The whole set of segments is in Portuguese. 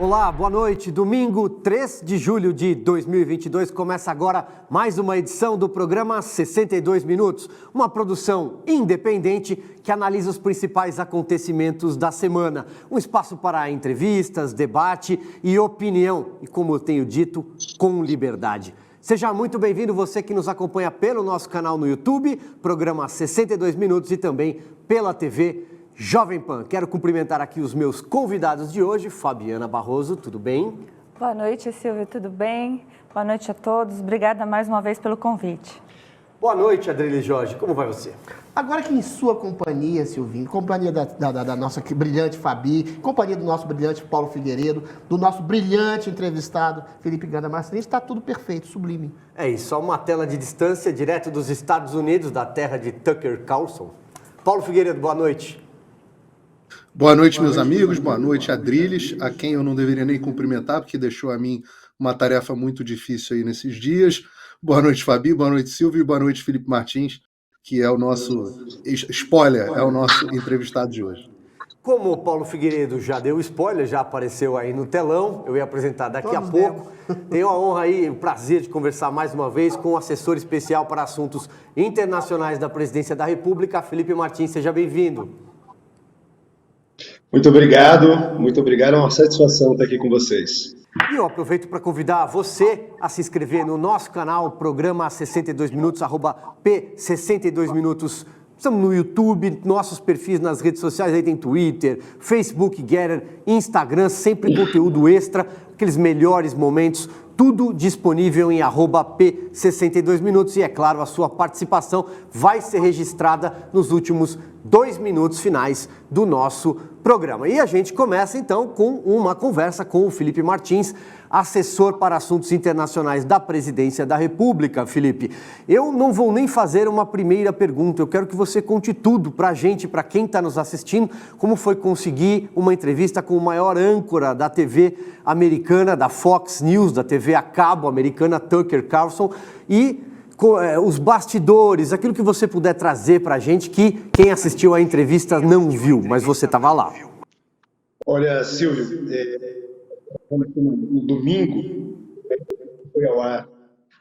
Olá, boa noite. Domingo 3 de julho de 2022 começa agora mais uma edição do programa 62 Minutos, uma produção independente que analisa os principais acontecimentos da semana. Um espaço para entrevistas, debate e opinião e, como eu tenho dito, com liberdade. Seja muito bem-vindo você que nos acompanha pelo nosso canal no YouTube, programa 62 Minutos e também pela TV Jovem Pan. Quero cumprimentar aqui os meus convidados de hoje. Fabiana Barroso, tudo bem? Boa noite, Silvio, tudo bem? Boa noite a todos. Obrigada mais uma vez pelo convite. Boa noite, Adriele Jorge. Como vai você? Agora que em sua companhia, Silvinho, companhia da nossa brilhante Fabi, companhia do nosso brilhante Paulo Figueiredo, do nosso brilhante entrevistado Felipe Ganda Marcelino, está tudo perfeito, sublime. É isso, só uma tela de distância direto dos Estados Unidos, da terra de Tucker Carlson. Paulo Figueiredo, boa noite. Boa noite, meus amigos. Boa noite, Adriles, a quem eu não deveria nem cumprimentar, porque deixou a mim uma tarefa muito difícil aí nesses dias. Boa noite, Fabi. Boa noite, Silvio. E boa noite, Felipe Martins, que é o nosso spoiler, é o nosso entrevistado de hoje. Como o Paulo Figueiredo já deu spoiler, já apareceu aí no telão, eu ia apresentar daqui a pouco. Tenho a honra e o prazer de conversar mais uma vez com o assessor especial para assuntos internacionais da Presidência da República, Felipe Martins. Seja bem-vindo. Muito obrigado, é uma satisfação estar aqui com vocês. E eu aproveito para convidar você a se inscrever no nosso canal, programa 62 Minutos, @P62 Minutos. Estamos no YouTube, nossos perfis nas redes sociais, aí tem Twitter, Facebook, Getter, Instagram, sempre conteúdo extra, aqueles melhores momentos, tudo disponível em @P62 Minutos. E é claro, a sua participação vai ser registrada nos últimos 2 minutos finais do nosso programa. E a gente começa então com uma conversa com o Felipe Martins, assessor para assuntos internacionais da Presidência da República. Felipe, eu não vou nem fazer uma primeira pergunta, eu quero que você conte tudo para a gente, para quem está nos assistindo, como foi conseguir uma entrevista com o maior âncora da TV americana, da Fox News, da TV a cabo americana, Tucker Carlson, e os bastidores, aquilo que você puder trazer para a gente, que quem assistiu à entrevista não viu, mas você estava lá. Olha, Silvio, no domingo, foi ao ar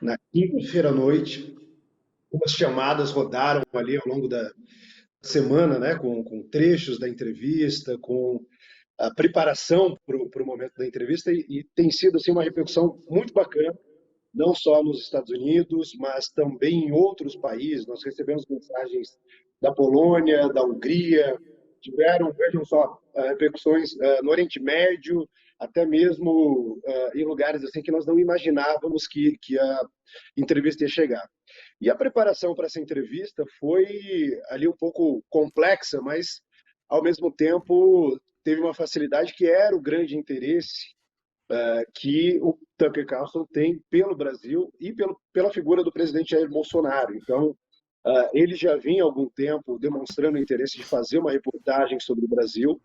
na quinta-feira à noite, umas chamadas rodaram ali ao longo da semana, né, com trechos da entrevista, com a preparação para o momento da entrevista, e tem sido assim, uma repercussão muito bacana, não só nos Estados Unidos, mas também em outros países. Nós recebemos mensagens da Polônia, da Hungria, tiveram, vejam só, repercussões no Oriente Médio, até mesmo em lugares assim que nós não imaginávamos que a entrevista ia chegar. E a preparação para essa entrevista foi ali um pouco complexa, mas, ao mesmo tempo, teve uma facilidade que era o grande interesse que o Tucker Carlson tem pelo Brasil e pela figura do presidente Jair Bolsonaro. Então, ele já vinha há algum tempo demonstrando o interesse de fazer uma reportagem sobre o Brasil,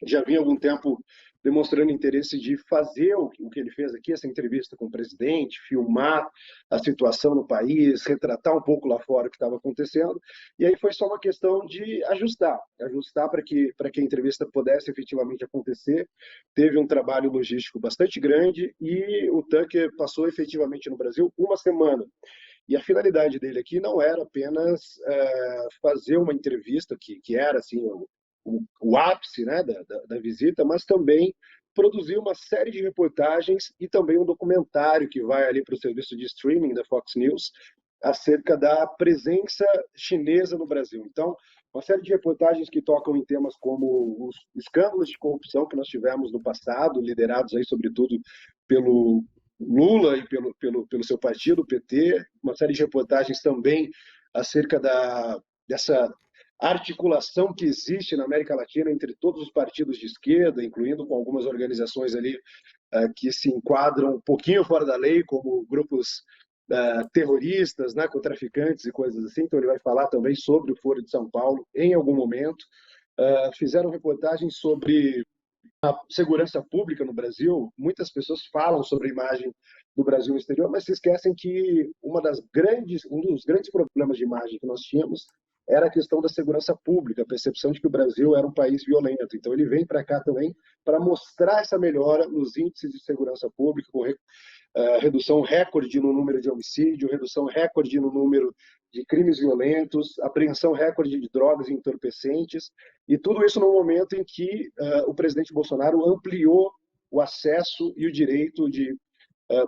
já vinha há algum tempo demonstrando interesse de fazer o que ele fez aqui, essa entrevista com o presidente, filmar a situação no país, retratar um pouco lá fora o que estava acontecendo, e aí foi só uma questão de ajustar para que a entrevista pudesse efetivamente acontecer. Teve um trabalho logístico bastante grande e o Tucker passou efetivamente no Brasil uma semana. E a finalidade dele aqui não era apenas fazer uma entrevista, que era assim, o ápice, né, da visita, mas também produzir uma série de reportagens e também um documentário que vai ali para o serviço de streaming da Fox News acerca da presença chinesa no Brasil. Então, uma série de reportagens que tocam em temas como os escândalos de corrupção que nós tivemos no passado, liderados aí sobretudo pelo Lula e pelo seu partido, o PT, uma série de reportagens também acerca dessa articulação que existe na América Latina entre todos os partidos de esquerda, incluindo com algumas organizações ali que se enquadram um pouquinho fora da lei, como grupos terroristas, narcotraficantes e coisas assim. Então ele vai falar também sobre o Foro de São Paulo em algum momento. Fizeram reportagens sobre a segurança pública no Brasil. Muitas pessoas falam sobre a imagem do Brasil no exterior, mas se esquecem que um dos grandes problemas de imagem que nós tínhamos era a questão da segurança pública, a percepção de que o Brasil era um país violento. Então, ele vem para cá também para mostrar essa melhora nos índices de segurança pública, com redução recorde no número de homicídio, redução recorde no número de crimes violentos, apreensão recorde de drogas e entorpecentes, e tudo isso no momento em que o presidente Bolsonaro ampliou o acesso e o direito de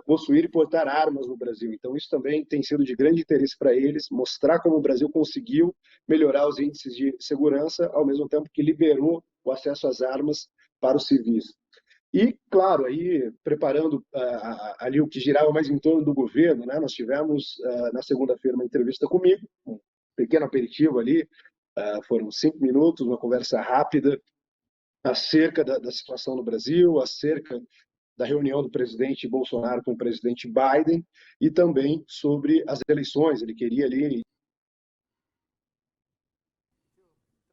possuir e portar armas no Brasil. Então, isso também tem sido de grande interesse para eles, mostrar como o Brasil conseguiu melhorar os índices de segurança, ao mesmo tempo que liberou o acesso às armas para os civis. E, claro, aí preparando ali o que girava mais em torno do governo, né? Nós tivemos na segunda-feira uma entrevista comigo, um pequeno aperitivo ali, foram 5 minutos, uma conversa rápida acerca da situação no Brasil, acerca da reunião do presidente Bolsonaro com o presidente Biden e também sobre as eleições. Ele queria ali.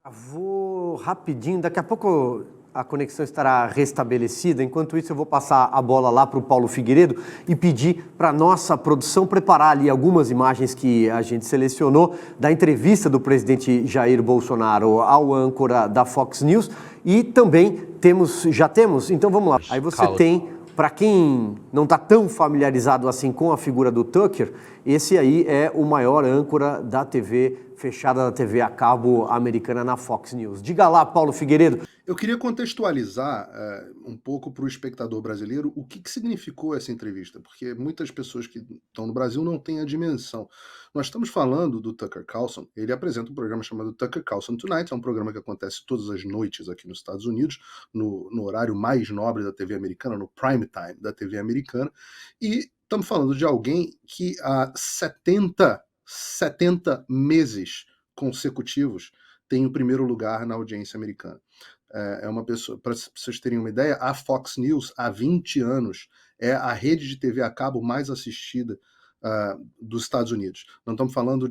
Vou rapidinho, daqui a pouco a conexão estará restabelecida. Enquanto isso, eu vou passar a bola lá para o Paulo Figueiredo e pedir para a nossa produção preparar ali algumas imagens que a gente selecionou da entrevista do presidente Jair Bolsonaro ao âncora da Fox News. E também já temos, então vamos lá. Aí você tem, para quem não está tão familiarizado assim com a figura do Tucker, esse aí é o maior âncora da TV fechada, da TV a cabo americana na Fox News. Diga lá, Paulo Figueiredo. Eu queria contextualizar um pouco para o espectador brasileiro o que significou essa entrevista, porque muitas pessoas que estão no Brasil não têm a dimensão. Nós estamos falando do Tucker Carlson, ele apresenta um programa chamado Tucker Carlson Tonight, é um programa que acontece todas as noites aqui nos Estados Unidos, no horário mais nobre da TV americana, no prime time da TV americana, e estamos falando de alguém que há 70 meses consecutivos tem o primeiro lugar na audiência americana. É uma pessoa, para vocês terem uma ideia, a Fox News, há 20 anos, é a rede de TV a cabo mais assistida dos Estados Unidos. Não estamos falando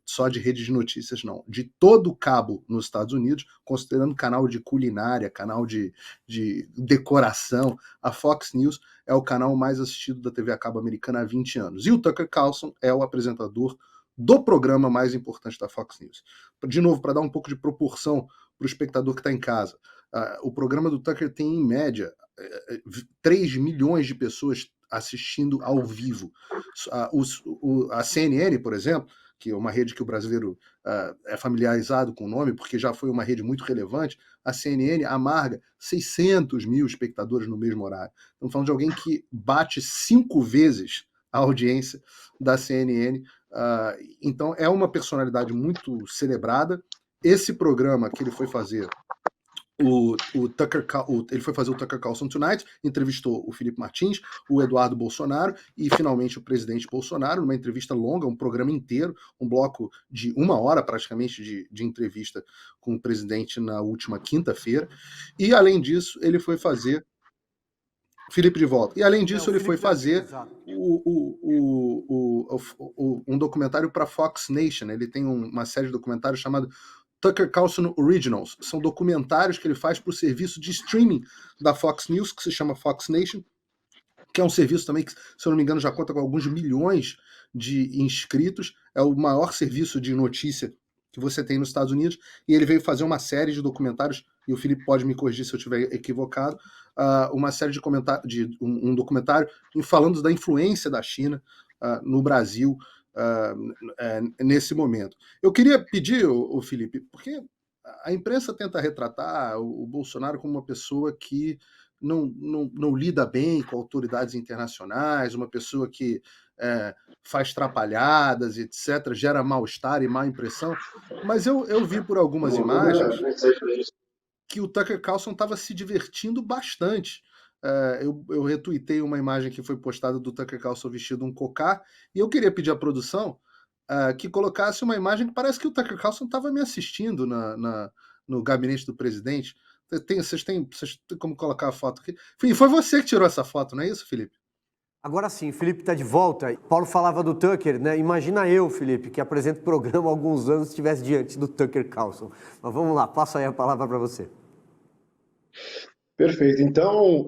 só de rede de notícias, não. De todo o cabo nos Estados Unidos, considerando canal de culinária, canal de decoração, a Fox News é o canal mais assistido da TV a cabo americana há 20 anos. E o Tucker Carlson é o apresentador do programa mais importante da Fox News. De novo, para dar um pouco de proporção para o espectador que está em casa, o programa do Tucker tem, em média, 3 milhões de pessoas assistindo ao vivo. A CNN, por exemplo, que é uma rede que o brasileiro é familiarizado com o nome, porque já foi uma rede muito relevante, a CNN amarga 600 mil espectadores no mesmo horário. Estamos falando de alguém que bate 5 vezes a audiência da CNN. Então, é uma personalidade muito celebrada. Esse programa que ele foi fazer, ele foi fazer o Tucker Carlson Tonight, entrevistou o Felipe Martins, o Eduardo Bolsonaro e, finalmente, o presidente Bolsonaro, numa entrevista longa, um programa inteiro, um bloco de 1 hora, praticamente, de entrevista com o presidente na última quinta-feira. E, além disso, ele foi fazer... Felipe de volta. E, além disso, ele foi fazer um documentário para Fox Nation. Ele tem uma série de documentários chamado Tucker Carlson Originals. São documentários que ele faz para o serviço de streaming da Fox News, que se chama Fox Nation, que é um serviço também que, se eu não me engano, já conta com alguns milhões de inscritos. É o maior serviço de notícia que você tem nos Estados Unidos. E ele veio fazer uma série de documentários, e o Felipe pode me corrigir se eu estiver equivocado, uma série de um documentário falando da influência da China no Brasil nesse momento. Eu queria pedir, o Felipe, porque a imprensa tenta retratar o Bolsonaro como uma pessoa que não lida bem com autoridades internacionais, uma pessoa que faz trapalhadas, etc., gera mal-estar e má impressão, mas eu vi por algumas imagens que o Tucker Carlson estava se divertindo bastante. Eu retuitei uma imagem que foi postada do Tucker Carlson vestido um cocá, e eu queria pedir à produção que colocasse uma imagem que parece que o Tucker Carlson estava me assistindo no gabinete do presidente. Vocês têm como colocar a foto aqui? E foi você que tirou essa foto, não é isso, Felipe? Agora sim, o Felipe está de volta. Paulo falava do Tucker, né? Imagina eu, Felipe, que apresento o programa há alguns anos, estivesse diante do Tucker Carlson. Mas vamos lá, passo aí a palavra para você. Perfeito. Então,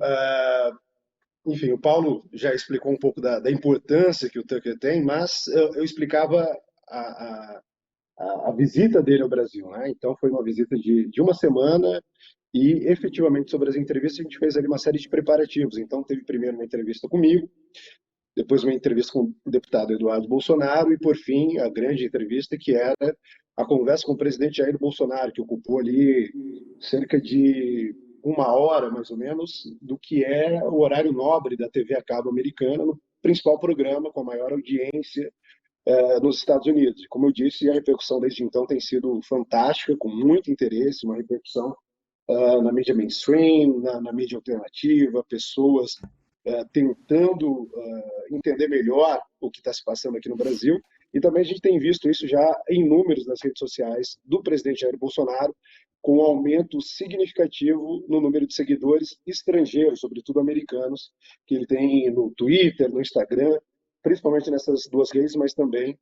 enfim, o Paulo já explicou um pouco da importância que o Tucker tem, mas eu explicava a visita dele ao Brasil, né? Então foi uma visita de uma semana e efetivamente sobre as entrevistas a gente fez ali uma série de preparativos. Então teve primeiro uma entrevista comigo, depois uma entrevista com o deputado Eduardo Bolsonaro e por fim a grande entrevista que era a conversa com o presidente Jair Bolsonaro, que ocupou ali cerca de uma hora mais ou menos do que é o horário nobre da TV a cabo americana, no principal programa com a maior audiência nos Estados Unidos. E, como eu disse, a repercussão desde então tem sido fantástica, com muito interesse, uma repercussão na mídia mainstream, na mídia alternativa, pessoas tentando entender melhor o que está se passando aqui no Brasil. E também a gente tem visto isso já em números nas redes sociais do presidente Jair Bolsonaro, com um aumento significativo no número de seguidores estrangeiros, sobretudo americanos, que ele tem no Twitter, no Instagram, principalmente nessas duas redes, mas também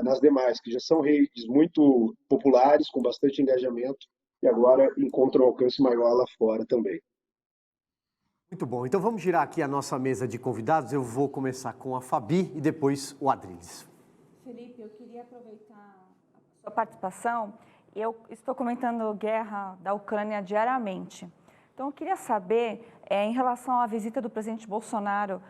nas demais, que já são redes muito populares, com bastante engajamento, e agora encontram um alcance maior lá fora também. Muito bom. Então vamos girar aqui a nossa mesa de convidados. Eu vou começar com a Fabi e depois o Adriles. Felipe, eu queria aproveitar a sua participação. Eu estou comentando guerra da Ucrânia diariamente. Então eu queria saber, em relação à visita do presidente Bolsonaro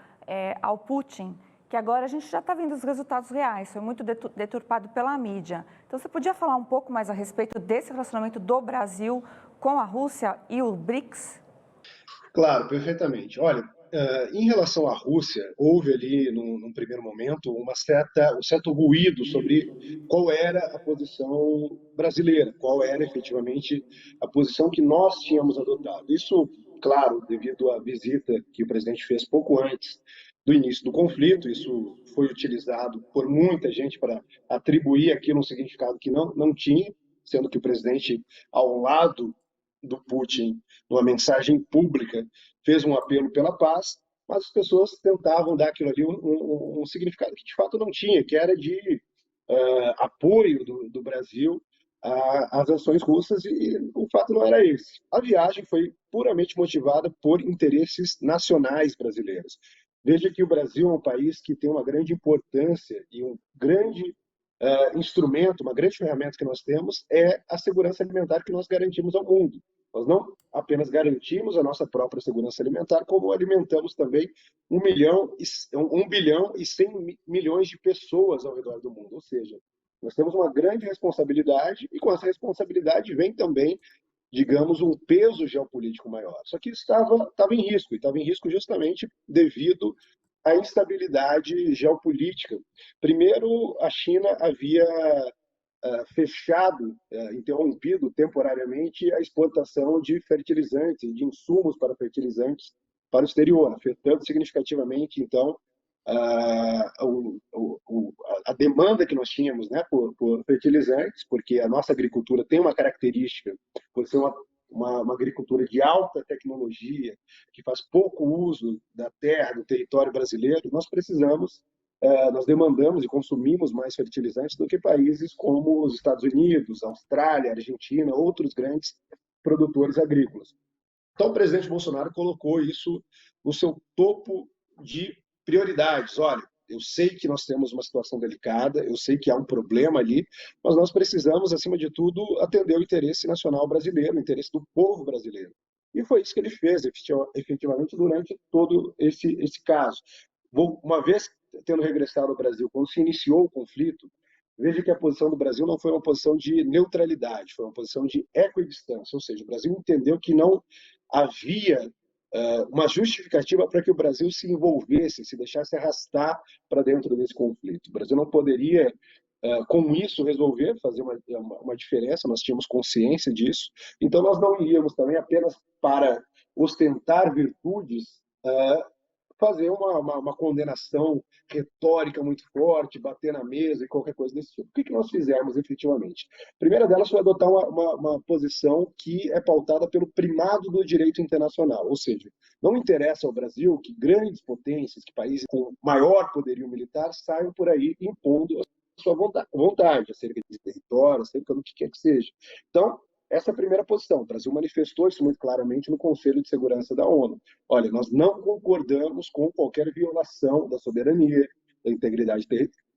ao Putin, que agora a gente já está vendo os resultados reais, foi muito deturpado pela mídia. Então, você podia falar um pouco mais a respeito desse relacionamento do Brasil com a Rússia e o BRICS? Claro, perfeitamente. Olha, em relação à Rússia, houve ali, num primeiro momento, um certo ruído sobre qual era a posição brasileira, qual era efetivamente a posição que nós tínhamos adotado. Isso, claro, devido à visita que o presidente fez pouco antes do início do conflito, isso foi utilizado por muita gente para atribuir aquilo um significado que não tinha, sendo que o presidente, ao lado do Putin, numa mensagem pública, fez um apelo pela paz, mas as pessoas tentavam dar aquilo ali um significado que de fato não tinha, que era de apoio do Brasil às ações russas, e o fato não era esse. A viagem foi puramente motivada por interesses nacionais brasileiros. Veja que o Brasil é um país que tem uma grande importância e um grande instrumento, uma grande ferramenta que nós temos é a segurança alimentar que nós garantimos ao mundo. Nós não apenas garantimos a nossa própria segurança alimentar, como alimentamos também 1 bilhão e 100 milhões de pessoas ao redor do mundo. Ou seja, nós temos uma grande responsabilidade e com essa responsabilidade vem também, digamos, um peso geopolítico maior. Só que isso estava em risco, e estava em risco justamente devido à instabilidade geopolítica. Primeiro, a China havia fechado, interrompido temporariamente a exportação de fertilizantes, de insumos para fertilizantes para o exterior, afetando significativamente, então, a demanda que nós tínhamos, né, por fertilizantes, porque a nossa agricultura tem uma característica, por ser uma agricultura de alta tecnologia, que faz pouco uso da terra, do território brasileiro, nós demandamos e consumimos mais fertilizantes do que países como os Estados Unidos, Austrália, Argentina, outros grandes produtores agrícolas. Então, o presidente Bolsonaro colocou isso no seu topo de prioridades. Olha, eu sei que nós temos uma situação delicada, eu sei que há um problema ali, mas nós precisamos, acima de tudo, atender o interesse nacional brasileiro, o interesse do povo brasileiro. E foi isso que ele fez, efetivamente, durante todo esse caso. Uma vez tendo regressado ao Brasil, quando se iniciou o conflito, veja que a posição do Brasil não foi uma posição de neutralidade, foi uma posição de equidistância, ou seja, o Brasil entendeu que não havia uma justificativa para que o Brasil se envolvesse, se deixasse arrastar para dentro desse conflito. O Brasil não poderia, com isso, resolver, fazer uma diferença, nós tínhamos consciência disso, então nós não iríamos também apenas para ostentar virtudes, fazer uma condenação retórica muito forte, bater na mesa e qualquer coisa desse tipo. O que nós fizemos efetivamente? A primeira delas foi adotar uma posição que é pautada pelo primado do direito internacional, ou seja, não interessa ao Brasil que grandes potências, que países com maior poderio militar saiam por aí impondo a sua vontade acerca de território, acerca do que quer que seja. Então, essa é a primeira posição. O Brasil manifestou isso muito claramente no Conselho de Segurança da ONU. Olha, nós não concordamos com qualquer violação da soberania, da integridade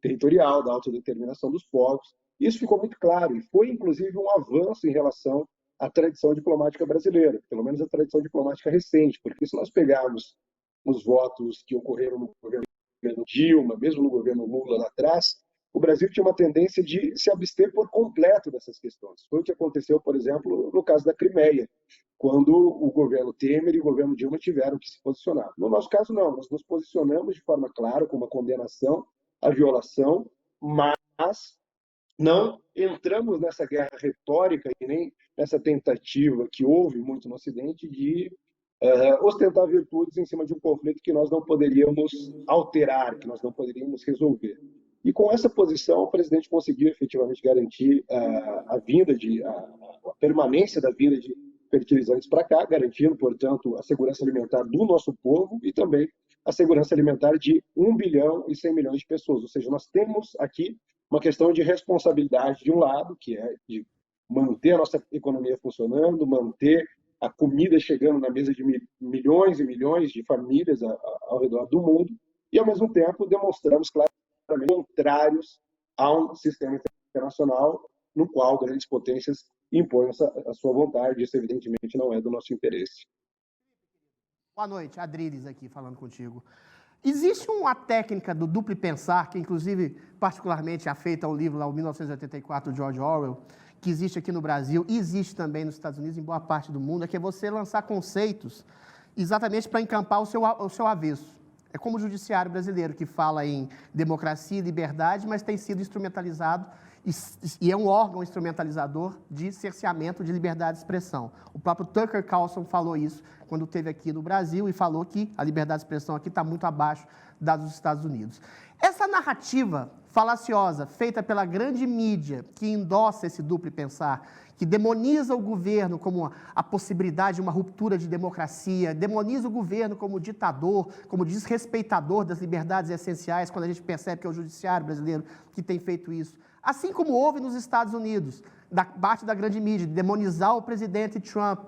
territorial, da autodeterminação dos povos. Isso ficou muito claro e foi, inclusive, um avanço em relação à tradição diplomática brasileira, pelo menos a tradição diplomática recente, porque se nós pegarmos os votos que ocorreram no governo Dilma, mesmo no governo Lula lá atrás, o Brasil tinha uma tendência de se abster por completo dessas questões. Foi o que aconteceu, por exemplo, no caso da Crimeia, quando o governo Temer e o governo Dilma tiveram que se posicionar. No nosso caso, não. Nós nos posicionamos de forma clara, com uma condenação à violação, mas não entramos nessa guerra retórica e nem nessa tentativa que houve muito no Ocidente de ostentar virtudes em cima de um conflito que nós não poderíamos alterar, que nós não poderíamos resolver. E com essa posição, o presidente conseguiu efetivamente garantir a permanência da vinda de fertilizantes para cá, garantindo, portanto, a segurança alimentar do nosso povo e também a segurança alimentar de 1 bilhão e 100 milhões de pessoas. Ou seja, nós temos aqui uma questão de responsabilidade de um lado, que é de manter a nossa economia funcionando, manter a comida chegando na mesa de milhões e milhões de famílias ao redor do mundo, e, ao mesmo tempo, demonstramos claramente contrários a um sistema internacional no qual grandes potências impõem a sua vontade. Isso, evidentemente, não é do nosso interesse. Boa noite, Adriles aqui falando contigo. Existe uma técnica do duplo pensar, que inclusive particularmente é feita ao livro lá, o 1984, do George Orwell, que existe aqui no Brasil e existe também nos Estados Unidos, em boa parte do mundo, é que é você lançar conceitos exatamente para encampar o seu avesso. É como o judiciário brasileiro, que fala em democracia e liberdade, mas tem sido instrumentalizado e é um órgão instrumentalizador de cerceamento de liberdade de expressão. O próprio Tucker Carlson falou isso quando esteve aqui no Brasil e falou que a liberdade de expressão aqui está muito abaixo da dos Estados Unidos. Essa narrativa falaciosa, feita pela grande mídia, que endossa esse duplo pensar, que demoniza o governo como a possibilidade de uma ruptura de democracia, demoniza o governo como ditador, como desrespeitador das liberdades essenciais, quando a gente percebe que é o judiciário brasileiro que tem feito isso. Assim como houve nos Estados Unidos, da parte da grande mídia, de demonizar o presidente Trump,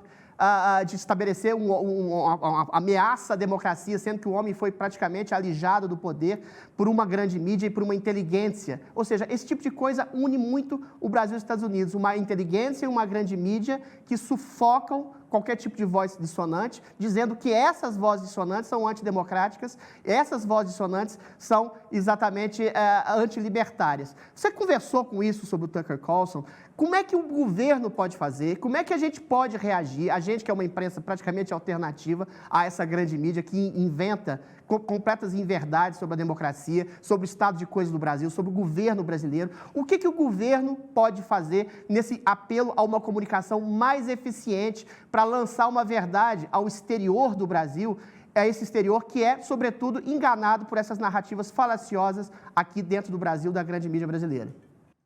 de estabelecer uma ameaça à democracia, sendo que o homem foi praticamente alijado do poder por uma grande mídia e por uma inteligência. Ou seja, esse tipo de coisa une muito o Brasil e os Estados Unidos, uma inteligência e uma grande mídia que sufocam qualquer tipo de voz dissonante, dizendo que essas vozes dissonantes são antidemocráticas, essas vozes dissonantes são exatamente antilibertárias. Você conversou com isso sobre o Tucker Carlson? Como é que o governo pode fazer? Como é que a gente pode reagir? A gente que é uma imprensa praticamente alternativa a essa grande mídia que inventa completas inverdades sobre a democracia, sobre o estado de coisas do Brasil, sobre o governo brasileiro. O que o governo pode fazer nesse apelo a uma comunicação mais eficiente para lançar uma verdade ao exterior do Brasil, a esse exterior que é, sobretudo, enganado por essas narrativas falaciosas aqui dentro do Brasil, da grande mídia brasileira?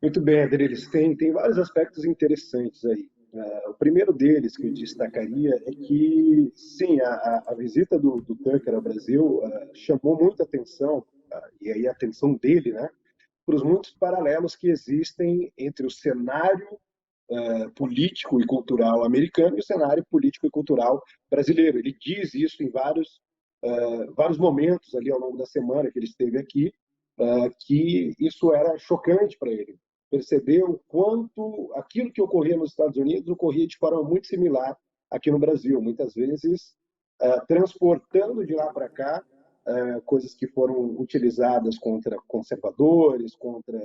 Muito bem, Adriles. Tem vários aspectos interessantes aí. O primeiro deles que eu destacaria é que, sim, a visita do Tucker ao Brasil chamou muita atenção, e aí a atenção dele, né, para os muitos paralelos que existem entre o cenário político e cultural americano e o cenário político e cultural brasileiro. Ele diz isso em vários momentos ali ao longo da semana que ele esteve aqui, que isso era chocante para ele. Perceber o quanto aquilo que ocorria nos Estados Unidos ocorria de forma muito similar aqui no Brasil, muitas vezes transportando de lá para cá coisas que foram utilizadas contra conservadores, contra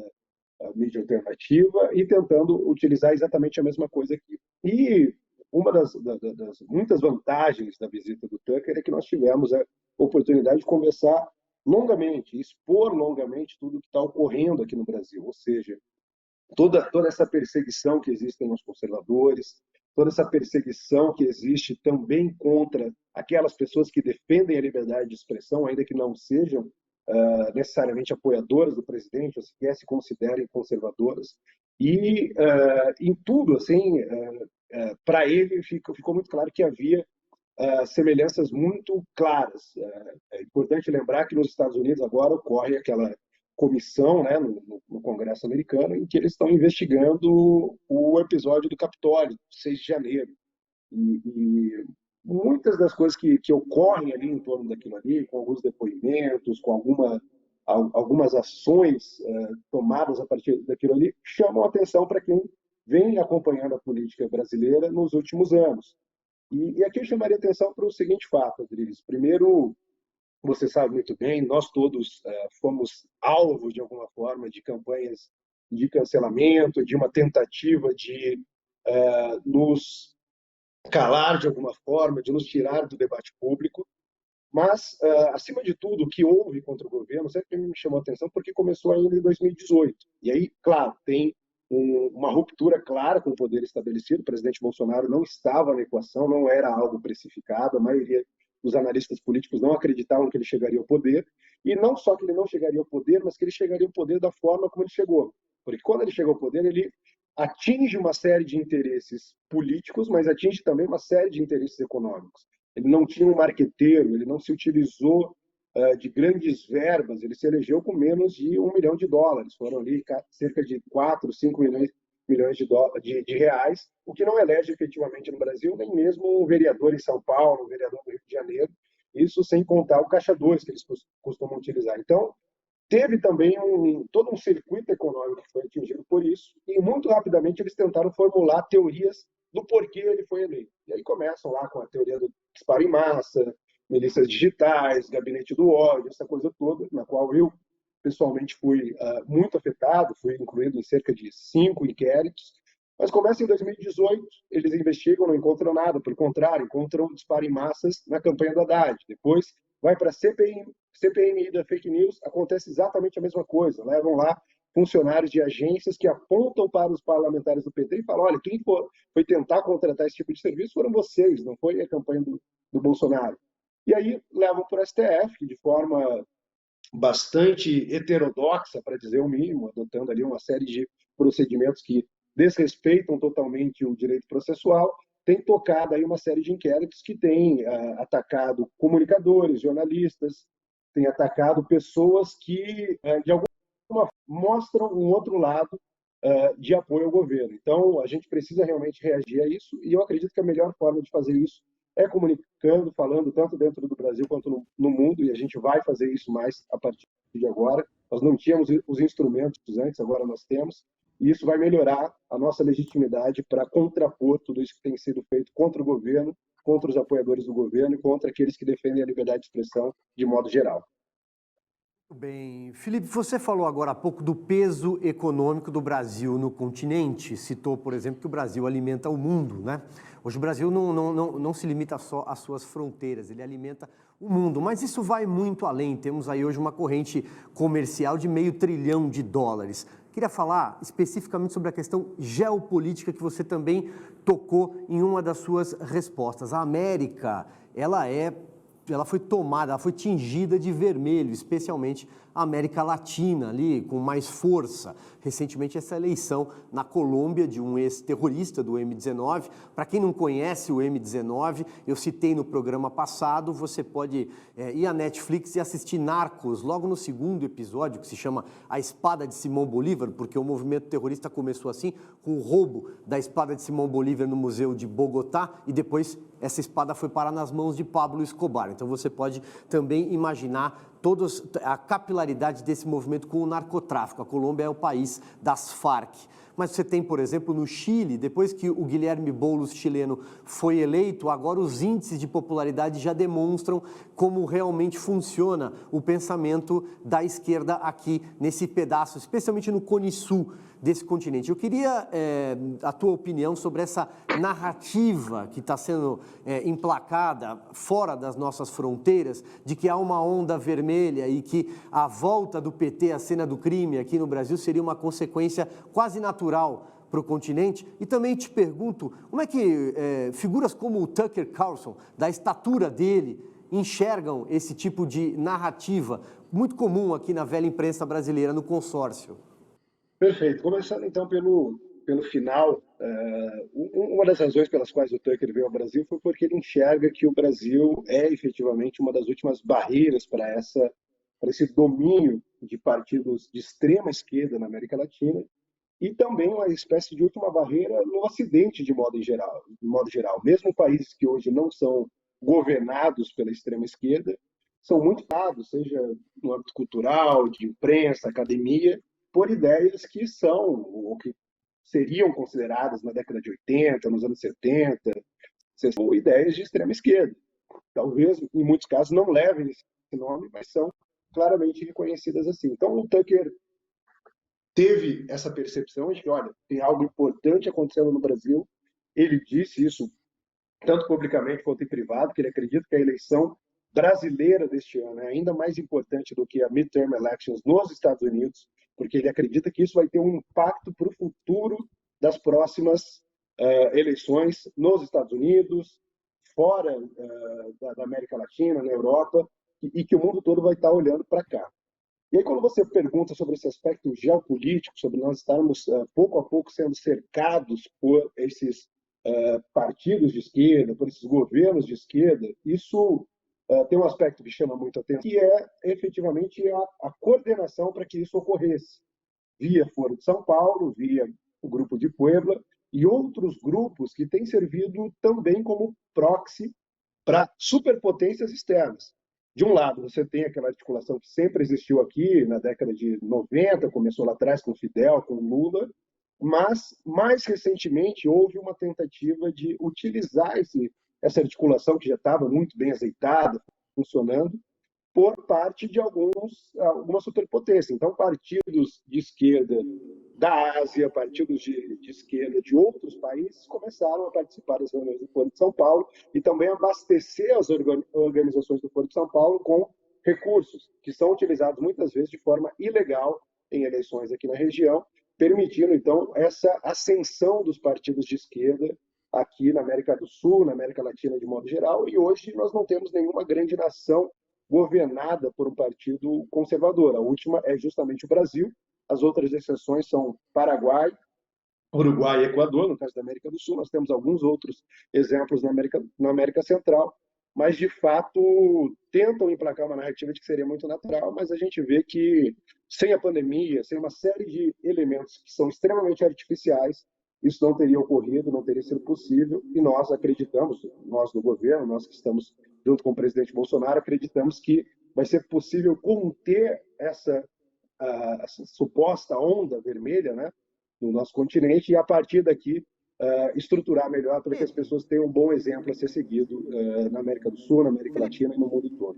a mídia alternativa e tentando utilizar exatamente a mesma coisa aqui. E uma das muitas vantagens da visita do Tucker é que nós tivemos a oportunidade de conversar longamente, expor longamente tudo que está ocorrendo aqui no Brasil, ou seja, toda essa perseguição que existe nos conservadores, toda essa perseguição que existe também contra aquelas pessoas que defendem a liberdade de expressão, ainda que não sejam necessariamente apoiadoras do presidente, ou sequer se considerem conservadoras. E em tudo, assim, para ele ficou muito claro que havia semelhanças muito claras. É importante lembrar que nos Estados Unidos agora ocorre aquela comissão, né, no Congresso americano, em que eles estão investigando o episódio do Capitólio, 6 de janeiro. E muitas das coisas que ocorrem ali em torno daquilo ali, com alguns depoimentos, com alguma algumas ações tomadas a partir daquilo ali chamam atenção para quem vem acompanhando a política brasileira nos últimos anos. E aqui eu chamaria atenção para o seguinte fato, Adriles. Primeiro, você sabe muito bem, nós todos fomos alvo, de alguma forma, de campanhas de cancelamento, de uma tentativa de nos calar de alguma forma, de nos tirar do debate público. Mas, acima de tudo, o que houve contra o governo sempre me chamou a atenção porque começou ainda em 2018. E aí, claro, tem uma ruptura clara com o poder estabelecido. O presidente Bolsonaro não estava na equação, não era algo precificado. A maioria dos analistas políticos não acreditavam que ele chegaria ao poder. E não só que ele não chegaria ao poder, mas que ele chegaria ao poder da forma como ele chegou. Porque quando ele chegou ao poder, ele atinge uma série de interesses políticos, mas atinge também uma série de interesses econômicos. Ele não tinha um marqueteiro, ele não se utilizou de grandes verbas, ele se elegeu com menos de $1 milhão. Foram ali cerca de 4, 5 milhões de reais, o que não elege efetivamente no Brasil, nem mesmo um vereador em São Paulo, um vereador no Rio de Janeiro, isso sem contar o caixa 2 que eles costumam utilizar. Então, teve também todo um circuito econômico que foi atingido por isso, e muito rapidamente eles tentaram formular teorias do porquê ele foi eleito. E aí começam lá com a teoria do disparo em massa, milícias digitais, gabinete do ódio, essa coisa toda, na qual eu pessoalmente fui muito afetado, fui incluído em cerca de 5 inquéritos, mas começa em 2018, eles investigam, não encontram nada, pelo contrário, encontram disparo em massas na campanha do Haddad. Depois vai para a CPMI da fake news, acontece exatamente a mesma coisa, levam lá funcionários de agências que apontam para os parlamentares do PT e falam, olha, quem foi tentar contratar esse tipo de serviço foram vocês, não foi a campanha do Bolsonaro. E aí levam para o STF, que de forma bastante heterodoxa, para dizer o mínimo, adotando ali uma série de procedimentos que desrespeitam totalmente o direito processual, tem tocado aí uma série de inquéritos que tem atacado comunicadores, jornalistas, tem atacado pessoas que, de alguma forma, mostram um outro lado de apoio ao governo. Então, a gente precisa realmente reagir a isso, e eu acredito que a melhor forma de fazer isso é comunicando, falando tanto dentro do Brasil quanto no mundo, e a gente vai fazer isso mais a partir de agora. Nós não tínhamos os instrumentos antes, agora nós temos, e isso vai melhorar a nossa legitimidade para contrapor tudo isso que tem sido feito contra o governo, contra os apoiadores do governo e contra aqueles que defendem a liberdade de expressão de modo geral. Muito bem. Felipe, você falou agora há pouco do peso econômico do Brasil no continente. Citou, por exemplo, que o Brasil alimenta o mundo, né? Hoje o Brasil não se limita só às suas fronteiras, ele alimenta o mundo. Mas isso vai muito além. Temos aí hoje uma corrente comercial de $500 bilhão. Queria falar especificamente sobre a questão geopolítica que você também tocou em uma das suas respostas. A América, ela foi tomada, ela foi tingida de vermelho, especialmente a América Latina ali, com mais força. Recentemente, essa eleição na Colômbia de um ex-terrorista do M19. Para quem não conhece o M19, eu citei no programa passado, você pode ir à Netflix e assistir Narcos, logo no segundo episódio, que se chama A Espada de Simão Bolívar, porque o movimento terrorista começou assim, com o roubo da espada de Simão Bolívar no Museu de Bogotá, e depois essa espada foi parar nas mãos de Pablo Escobar. Então você pode também imaginar a capilaridade desse movimento com o narcotráfico. A Colômbia é o país das Farc. Mas você tem, por exemplo, no Chile, depois que o Guilherme Boulos chileno foi eleito, agora os índices de popularidade já demonstram como realmente funciona o pensamento da esquerda aqui nesse pedaço, especialmente no Cone Sul desse continente. Eu queria a tua opinião sobre essa narrativa que está sendo emplacada fora das nossas fronteiras, de que há uma onda vermelha e que a volta do PT à cena do crime aqui no Brasil seria uma consequência quase natural para o continente. E também te pergunto, como é que figuras como o Tucker Carlson, da estatura dele, enxergam esse tipo de narrativa muito comum aqui na velha imprensa brasileira, no consórcio? Perfeito. Começando então pelo final, uma das razões pelas quais o Tucker veio ao Brasil foi porque ele enxerga que o Brasil é efetivamente uma das últimas barreiras para esse domínio de partidos de extrema esquerda na América Latina, e também uma espécie de última barreira no Ocidente de modo geral. Mesmo países que hoje não são governados pela extrema esquerda, são muito dados, seja no âmbito cultural, de imprensa, academia, por ideias que são, ou que seriam consideradas na década de 80, nos anos 70, são ideias de extrema esquerda. Talvez, em muitos casos, não levem esse nome, mas são claramente reconhecidas assim. Então, o Tucker teve essa percepção de que, olha, tem algo importante acontecendo no Brasil. Ele disse isso tanto publicamente quanto em privado, que ele acredita que a eleição brasileira deste ano é ainda mais importante do que a midterm elections nos Estados Unidos, porque ele acredita que isso vai ter um impacto para o futuro das próximas eleições nos Estados Unidos, fora da América Latina, na Europa, e que o mundo todo vai estar olhando para cá. E aí, quando você pergunta sobre esse aspecto geopolítico, sobre nós estarmos pouco a pouco sendo cercados por esses partidos de esquerda, por esses governos de esquerda, isso tem um aspecto que chama muito a atenção, que é efetivamente a coordenação para que isso ocorresse, via Foro de São Paulo, via o Grupo de Puebla e outros grupos que têm servido também como proxy para superpotências externas. De um lado, você tem aquela articulação que sempre existiu aqui na década de 90, começou lá atrás com Fidel, com Lula, mas mais recentemente houve uma tentativa de utilizar essa articulação que já estava muito bem azeitada, funcionando, por parte de algumas superpotências. Então, partidos de esquerda da Ásia, partidos de esquerda de outros países começaram a participar das reuniões do Foro de São Paulo e também abastecer as organizações do Foro de São Paulo com recursos que são utilizados muitas vezes de forma ilegal em eleições aqui na região, permitindo, então, essa ascensão dos partidos de esquerda aqui na América do Sul, na América Latina de modo geral, e hoje nós não temos nenhuma grande nação governada por um partido conservador. A última é justamente o Brasil. As outras exceções são Paraguai, Uruguai e Equador, no caso da América do Sul. Nós temos alguns outros exemplos na América Central, mas, de fato, tentam emplacar uma narrativa de que seria muito natural, mas a gente vê que, sem a pandemia, sem uma série de elementos que são extremamente artificiais, isso não teria ocorrido, não teria sido possível, e nós acreditamos, nós do governo, nós que estamos junto com o presidente Bolsonaro, acreditamos que vai ser possível conter essa suposta onda vermelha, né, no nosso continente, e a partir daqui estruturar melhor para que as pessoas tenham um bom exemplo a ser seguido na América do Sul, na América Latina e no mundo todo.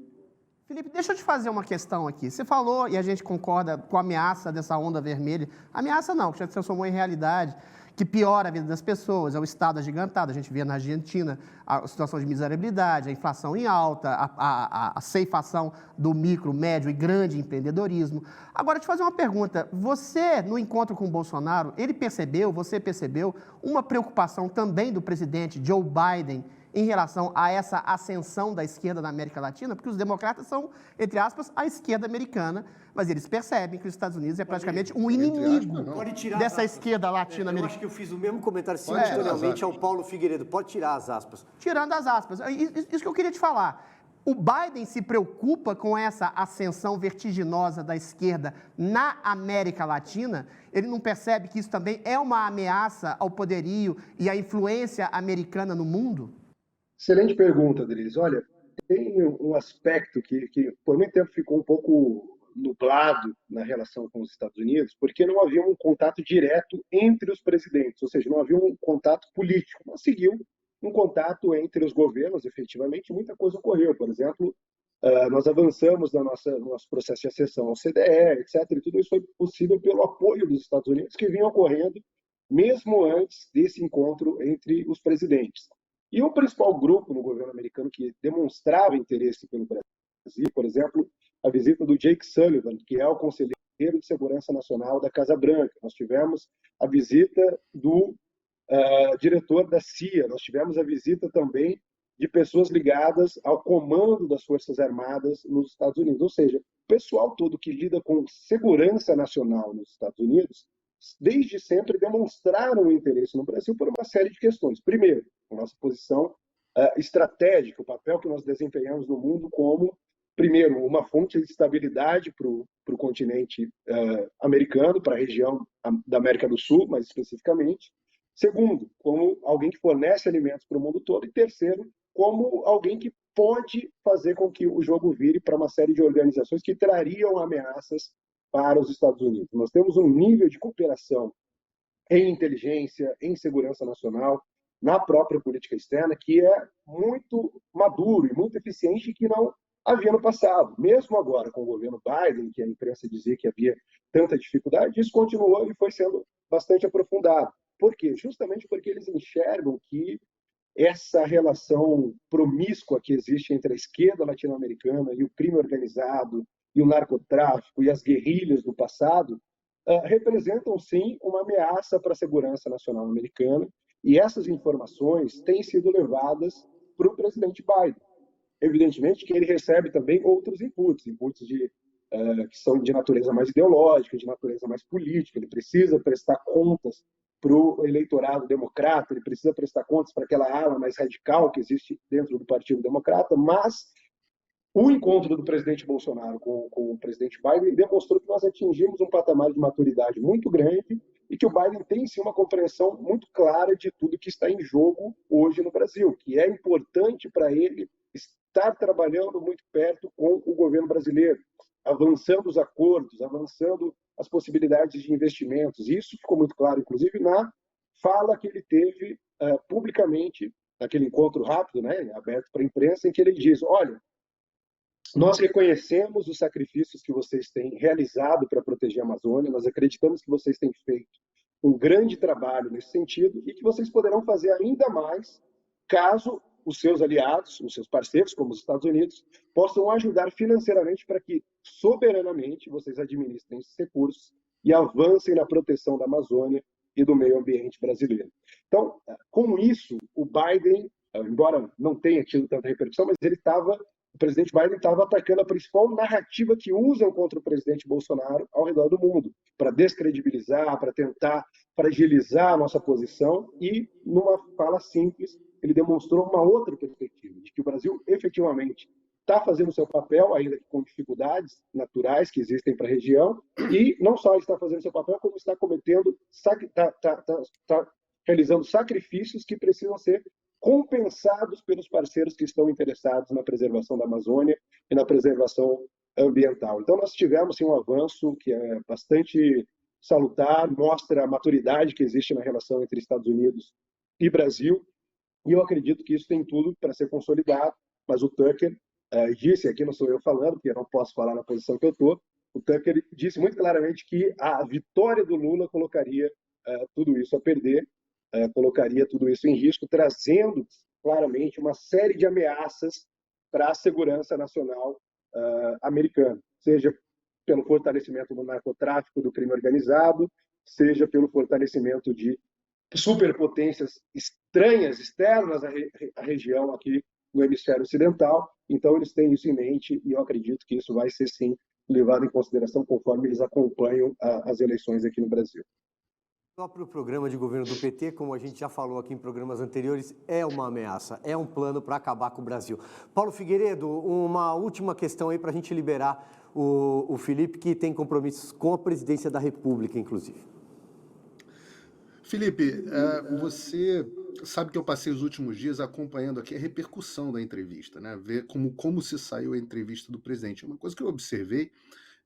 Felipe, deixa eu te fazer uma questão aqui. Você falou, e a gente concorda com a ameaça dessa onda vermelha. Ameaça não, que já se transformou em realidade, que piora a vida das pessoas, é o Estado agigantado. A gente vê na Argentina a situação de miserabilidade, a inflação em alta, a ceifação do micro, médio e grande empreendedorismo. Agora, te fazer uma pergunta. Você, no encontro com o Bolsonaro, você percebeu uma preocupação também do presidente Joe Biden em relação a essa ascensão da esquerda na América Latina? Porque os democratas são, entre aspas, a esquerda americana, mas eles percebem que os Estados Unidos é praticamente um inimigo dessa esquerda latino-americana. Eu acho que eu fiz o mesmo comentário simultaneamente ao Paulo Figueiredo. Pode tirar as aspas. Tirando as aspas. Isso que eu queria te falar. O Biden se preocupa com essa ascensão vertiginosa da esquerda na América Latina? Ele não percebe que isso também é uma ameaça ao poderio e à influência americana no mundo? Excelente pergunta, Adriles. Olha, tem um aspecto que por muito tempo ficou um pouco nublado na relação com os Estados Unidos, porque não havia um contato direto entre os presidentes, ou seja, não havia um contato político, mas seguiu um contato entre os governos, efetivamente, muita coisa ocorreu. Por exemplo, nós avançamos no nosso processo de acessão ao CDE, etc., e tudo isso foi possível pelo apoio dos Estados Unidos, que vinha ocorrendo mesmo antes desse encontro entre os presidentes. E o principal grupo no governo americano que demonstrava interesse pelo Brasil, por exemplo, a visita do Jake Sullivan, que é o conselheiro de Segurança Nacional da Casa Branca. Nós tivemos a visita do diretor da CIA, nós tivemos a visita também de pessoas ligadas ao comando das Forças Armadas nos Estados Unidos. Ou seja, o pessoal todo que lida com segurança nacional nos Estados Unidos, desde sempre demonstraram interesse no Brasil por uma série de questões. Primeiro, a nossa posição estratégica, o papel que nós desempenhamos no mundo como, primeiro, uma fonte de estabilidade para o continente americano, para a região da América do Sul, mais especificamente. Segundo, como alguém que fornece alimentos para o mundo todo. E terceiro, como alguém que pode fazer com que o jogo vire para uma série de organizações que trariam ameaças para os Estados Unidos. Nós temos um nível de cooperação em inteligência, em segurança nacional, na própria política externa, que é muito maduro e muito eficiente e que não havia no passado. Mesmo agora, com o governo Biden, que a imprensa dizia que havia tanta dificuldade, isso continuou e foi sendo bastante aprofundado. Por quê? Justamente porque eles enxergam que essa relação promíscua que existe entre a esquerda latino-americana e o crime organizado, e o narcotráfico, e as guerrilhas do passado, representam, sim, uma ameaça para a segurança nacional americana, e essas informações têm sido levadas para o presidente Biden. Evidentemente que ele recebe também outros inputs que são de natureza mais ideológica, de natureza mais política. Ele precisa prestar contas para o eleitorado democrata, ele precisa prestar contas para aquela ala mais radical que existe dentro do Partido Democrata, mas o encontro do presidente Bolsonaro com o presidente Biden demonstrou que nós atingimos um patamar de maturidade muito grande e que o Biden tem, sim, uma compreensão muito clara de tudo que está em jogo hoje no Brasil, que é importante para ele estar trabalhando muito perto com o governo brasileiro, avançando os acordos, avançando as possibilidades de investimentos. Isso ficou muito claro, inclusive, na fala que ele teve publicamente, naquele encontro rápido, né, aberto para a imprensa, em que ele diz: olha, nós reconhecemos os sacrifícios que vocês têm realizado para proteger a Amazônia, nós acreditamos que vocês têm feito um grande trabalho nesse sentido e que vocês poderão fazer ainda mais caso os seus aliados, os seus parceiros, como os Estados Unidos, possam ajudar financeiramente para que, soberanamente, vocês administrem esses recursos e avancem na proteção da Amazônia e do meio ambiente brasileiro. Então, com isso, o Biden, embora não tenha tido tanta repercussão, mas o presidente Biden estava atacando a principal narrativa que usam contra o presidente Bolsonaro ao redor do mundo, para descredibilizar, para tentar fragilizar a nossa posição, e, numa fala simples, ele demonstrou uma outra perspectiva, de que o Brasil efetivamente está fazendo o seu papel, ainda que com dificuldades naturais que existem para a região, e não só está fazendo o seu papel, como está realizando sacrifícios que precisam ser compensados pelos parceiros que estão interessados na preservação da Amazônia e na preservação ambiental. Então, nós tivemos sim, um avanço que é bastante salutar, mostra a maturidade que existe na relação entre Estados Unidos e Brasil, e eu acredito que isso tem tudo para ser consolidado, mas o Tucker disse, aqui não sou eu falando, porque eu não posso falar na posição que eu estou, o Tucker disse muito claramente que a vitória do Lula colocaria tudo isso a perder, colocaria tudo isso em risco, trazendo claramente uma série de ameaças para a segurança nacional americana, seja pelo fortalecimento do narcotráfico, do crime organizado, seja pelo fortalecimento de superpotências estranhas, externas à região aqui no hemisfério ocidental. Então, eles têm isso em mente e eu acredito que isso vai ser, sim, levado em consideração conforme eles acompanham as eleições aqui no Brasil. O próprio programa de governo do PT, como a gente já falou aqui em programas anteriores, é uma ameaça, é um plano para acabar com o Brasil. Paulo Figueiredo, uma última questão aí para a gente liberar o Felipe, que tem compromissos com a presidência da República, inclusive. Felipe, você sabe que eu passei os últimos dias acompanhando aqui a repercussão da entrevista, né? Ver como se saiu a entrevista do presidente. Uma coisa que eu observei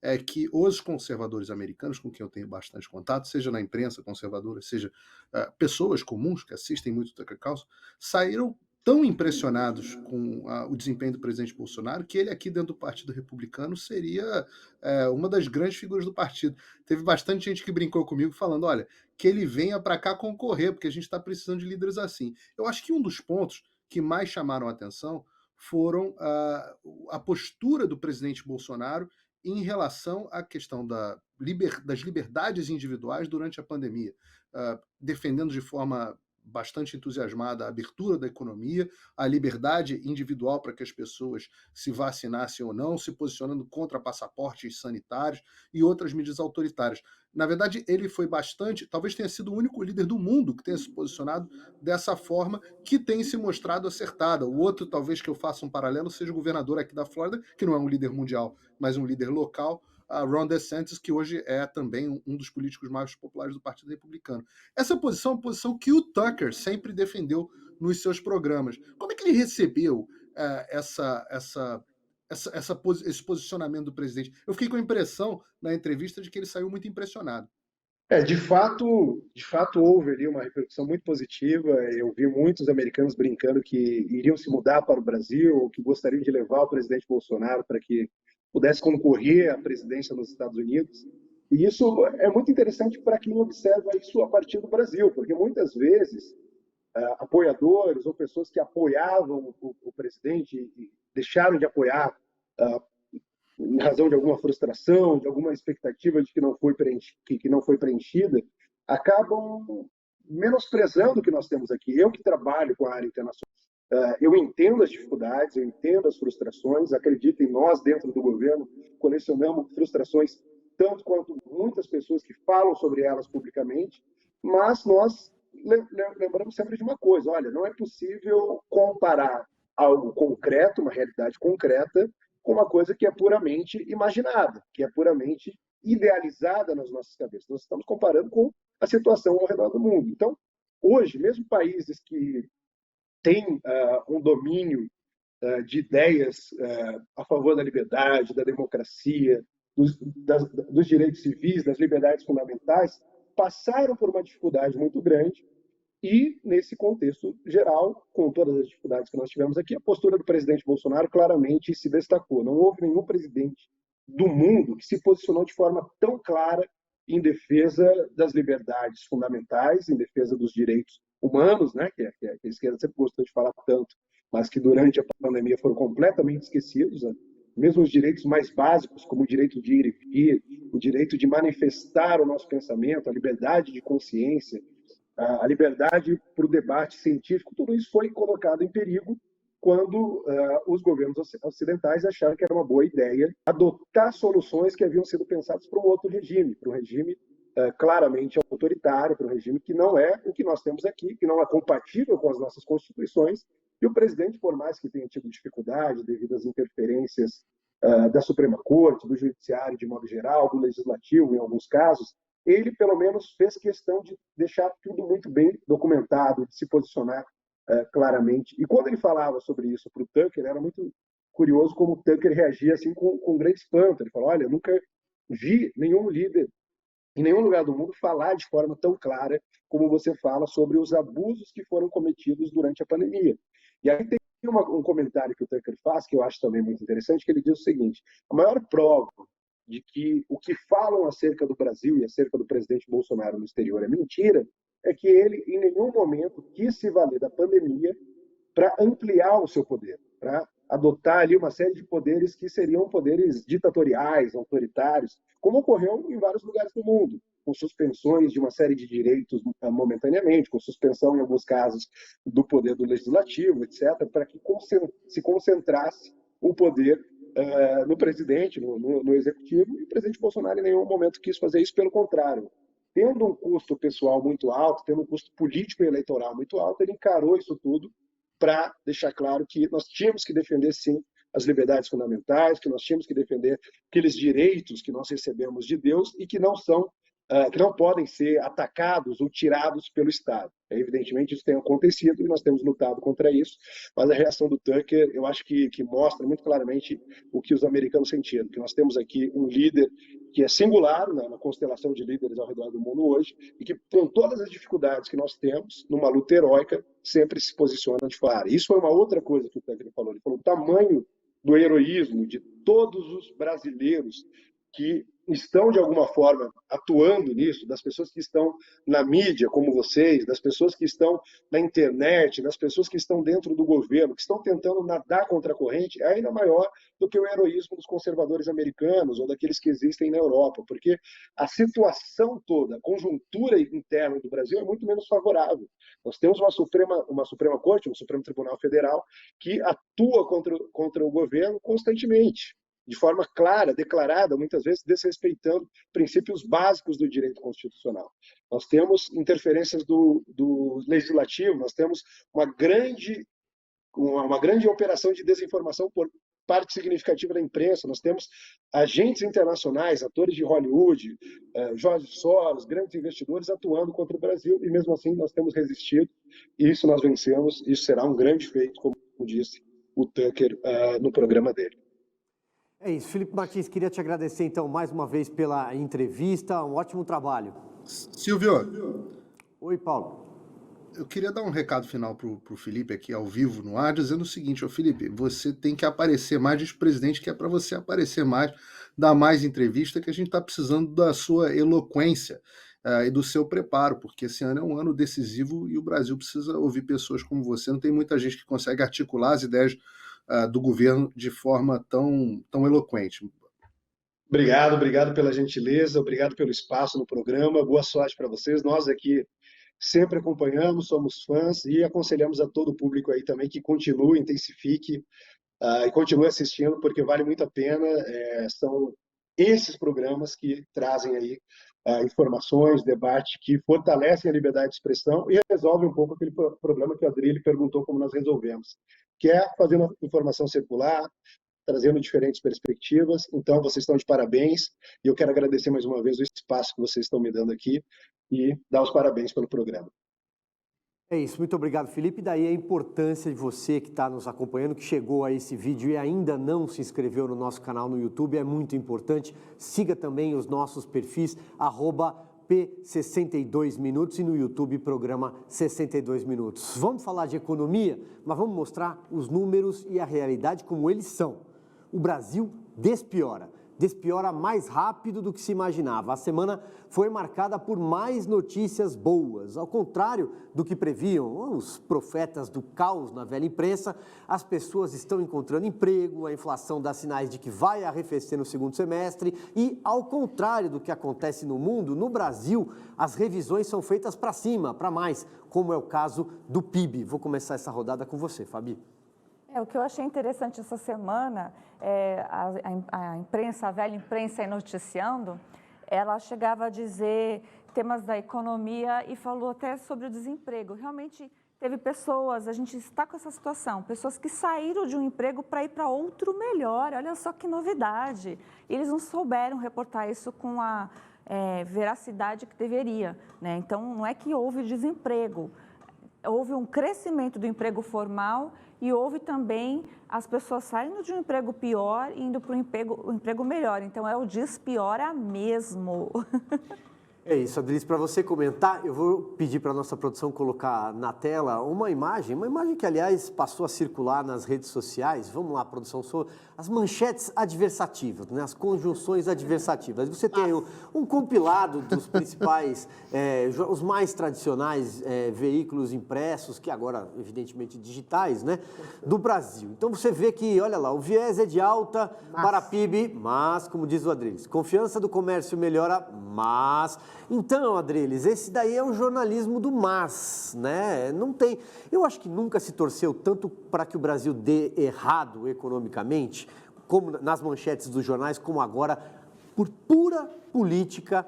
é que os conservadores americanos, com quem eu tenho bastante contato, seja na imprensa conservadora, seja pessoas comuns que assistem muito Tucker Carlson, saíram tão impressionados com o desempenho do presidente Bolsonaro que ele aqui dentro do Partido Republicano seria uma das grandes figuras do partido. Teve bastante gente que brincou comigo falando, olha, que ele venha para cá concorrer, porque a gente está precisando de líderes assim. Eu acho que um dos pontos que mais chamaram a atenção foram a postura do presidente Bolsonaro em relação à questão das liberdades individuais durante a pandemia, defendendo de forma bastante entusiasmada a abertura da economia, a liberdade individual para que as pessoas se vacinassem ou não, se posicionando contra passaportes sanitários e outras medidas autoritárias. Na verdade, ele foi talvez tenha sido o único líder do mundo que tenha se posicionado dessa forma, que tem se mostrado acertada. O outro, talvez que eu faça um paralelo, seja o governador aqui da Flórida, que não é um líder mundial, mas um líder local, a Ron DeSantis, que hoje é também um dos políticos mais populares do Partido Republicano. Essa posição é uma posição que o Tucker sempre defendeu nos seus programas. Como é que ele recebeu esse posicionamento do presidente? Eu fiquei com a impressão, na entrevista, de que ele saiu muito impressionado. De fato houve ali uma repercussão muito positiva. Eu vi muitos americanos brincando que iriam se mudar para o Brasil, ou que gostariam de levar o presidente Bolsonaro para que pudesse concorrer à presidência nos Estados Unidos. E isso é muito interessante para quem observa isso a partir do Brasil, porque muitas vezes apoiadores ou pessoas que apoiavam o presidente e deixaram de apoiar em razão de alguma frustração, de alguma expectativa de que não foi preenchida, acabam menosprezando o que nós temos aqui. Eu que trabalho com a área internacional, eu entendo as dificuldades, eu entendo as frustrações, acredito em nós dentro do governo, colecionamos frustrações tanto quanto muitas pessoas que falam sobre elas publicamente, mas nós lembramos sempre de uma coisa: olha, não é possível comparar algo concreto, uma realidade concreta, com uma coisa que é puramente imaginada, que é puramente idealizada nas nossas cabeças. Nós estamos comparando com a situação ao redor do mundo. Então, hoje, mesmo países que têm um domínio de ideias a favor da liberdade, da democracia, dos direitos civis, das liberdades fundamentais, passaram por uma dificuldade muito grande. E, nesse contexto geral, com todas as dificuldades que nós tivemos aqui, a postura do presidente Bolsonaro claramente se destacou. Não houve nenhum presidente do mundo que se posicionou de forma tão clara em defesa das liberdades fundamentais, em defesa dos direitos humanos, né, que a esquerda sempre gostou de falar tanto, mas que durante a pandemia foram completamente esquecidos. Né? Mesmo os direitos mais básicos, como o direito de ir e vir, o direito de manifestar o nosso pensamento, a liberdade de consciência, a liberdade para o debate científico, tudo isso foi colocado em perigo quando os governos ocidentais acharam que era uma boa ideia adotar soluções que haviam sido pensadas para um outro regime, para um regime claramente autoritário, para um regime que não é o que nós temos aqui, que não é compatível com as nossas constituições. E o presidente, por mais que tenha tido dificuldade devido às interferências da Suprema Corte, do Judiciário de modo geral, do Legislativo em alguns casos, ele pelo menos fez questão de deixar tudo muito bem documentado, de se posicionar claramente. E quando ele falava sobre isso para o Tucker, era muito curioso como o Tucker reagia assim com grande espanto. Ele falou: olha, eu nunca vi nenhum líder em nenhum lugar do mundo falar de forma tão clara como você fala sobre os abusos que foram cometidos durante a pandemia. E aí tem um comentário que o Tucker faz, que eu acho também muito interessante, que ele diz o seguinte: a maior prova de que o que falam acerca do Brasil e acerca do presidente Bolsonaro no exterior é mentira, é que ele, em nenhum momento, quis se valer da pandemia para ampliar o seu poder, para adotar ali uma série de poderes que seriam poderes ditatoriais, autoritários, como ocorreu em vários lugares do mundo, com suspensões de uma série de direitos momentaneamente, com suspensão, em alguns casos, do poder do legislativo, etc., para que se concentrasse o poder no presidente, no executivo, e o presidente Bolsonaro em nenhum momento quis fazer isso, pelo contrário. Tendo um custo pessoal muito alto, tendo um custo político e eleitoral muito alto, ele encarou isso tudo para deixar claro que nós tínhamos que defender, sim, as liberdades fundamentais, que nós tínhamos que defender aqueles direitos que nós recebemos de Deus e que não podem ser atacados ou tirados pelo Estado. Evidentemente, isso tem acontecido e nós temos lutado contra isso, mas a reação do Tucker, eu acho que mostra muito claramente o que os americanos sentiram, que nós temos aqui um líder que é singular na constelação de líderes ao redor do mundo hoje e que, com todas as dificuldades que nós temos, numa luta heróica, sempre se posiciona de fora. Isso foi uma outra coisa que o Tucker falou. Ele falou o tamanho do heroísmo de todos os brasileiros que estão, de alguma forma, atuando nisso, das pessoas que estão na mídia, como vocês, das pessoas que estão na internet, das pessoas que estão dentro do governo, que estão tentando nadar contra a corrente, é ainda maior do que o heroísmo dos conservadores americanos ou daqueles que existem na Europa, porque a situação toda, a conjuntura interna do Brasil é muito menos favorável. Nós temos uma Suprema Corte, um Supremo Tribunal Federal, que atua contra o governo constantemente, de forma clara, declarada, muitas vezes desrespeitando princípios básicos do direito constitucional. Nós temos interferências do legislativo, nós temos uma grande operação de desinformação por parte significativa da imprensa, nós temos agentes internacionais, atores de Hollywood, Jorge Soros, grandes investidores atuando contra o Brasil, e mesmo assim nós temos resistido, e isso nós vencemos, isso será um grande feito, como disse o Tucker no programa dele. É isso. Felipe Martins, queria te agradecer, então, mais uma vez pela entrevista. Um ótimo trabalho. Silvio. Oi, Paulo. Eu queria dar um recado final para o Felipe aqui ao vivo no ar, dizendo o seguinte: Felipe, você tem que aparecer mais, diz o presidente que é para você aparecer mais, dar mais entrevista, que a gente está precisando da sua eloquência e do seu preparo, porque esse ano é um ano decisivo e o Brasil precisa ouvir pessoas como você. Não tem muita gente que consegue articular as ideias do governo de forma tão eloquente. Obrigado pela gentileza, obrigado pelo espaço no programa, boa sorte para vocês. Nós aqui sempre acompanhamos, somos fãs e aconselhamos a todo o público aí também que continue, intensifique e continue assistindo, porque vale muito a pena. São esses programas que trazem aí informações, debate, que fortalecem a liberdade de expressão e resolvem um pouco aquele problema que o Adrilho perguntou como nós resolvemos, que é fazendo a informação circular, trazendo diferentes perspectivas. Então, vocês estão de parabéns e eu quero agradecer mais uma vez o espaço que vocês estão me dando aqui e dar os parabéns pelo programa. É isso, muito obrigado, Felipe. Daí a importância de você que está nos acompanhando, que chegou a esse vídeo e ainda não se inscreveu no nosso canal no YouTube, é muito importante. Siga também os nossos perfis, @P62minutos e no YouTube, programa 62 Minutos. Vamos falar de economia, mas vamos mostrar os números e a realidade como eles são. O Brasil despiora mais rápido do que se imaginava. A semana foi marcada por mais notícias boas. Ao contrário do que previam os profetas do caos na velha imprensa, as pessoas estão encontrando emprego, a inflação dá sinais de que vai arrefecer no segundo semestre e, ao contrário do que acontece no mundo, no Brasil, as revisões são feitas para cima, para mais, como é o caso do PIB. Vou começar essa rodada com você, Fabi. O que eu achei interessante essa semana, a imprensa, a velha imprensa aí noticiando, ela chegava a dizer temas da economia e falou até sobre o desemprego. Realmente teve pessoas, a gente está com essa situação, pessoas que saíram de um emprego para ir para outro melhor. Olha só que novidade. Eles não souberam reportar isso com a veracidade que deveria, né? Então, não é que houve desemprego. Houve um crescimento do emprego formal e houve também as pessoas saindo de um emprego pior e indo para um emprego melhor. Então, é o despiora mesmo. É isso, Adriles, para você comentar, eu vou pedir para a nossa produção colocar na tela uma imagem que, aliás, passou a circular nas redes sociais. Vamos lá, produção, as manchetes adversativas, né? As conjunções adversativas. Você tem um compilado dos principais, os mais tradicionais veículos impressos, que agora, evidentemente, digitais, né, do Brasil. Então, você vê que, olha lá, o viés é de alta para PIB, mas, como diz o Adriles, confiança do comércio melhora, mas... Então, Adriles, esse daí é o jornalismo do mas, né? Não tem... Eu acho que nunca se torceu tanto para que o Brasil dê errado economicamente, como nas manchetes dos jornais, como agora, por pura política,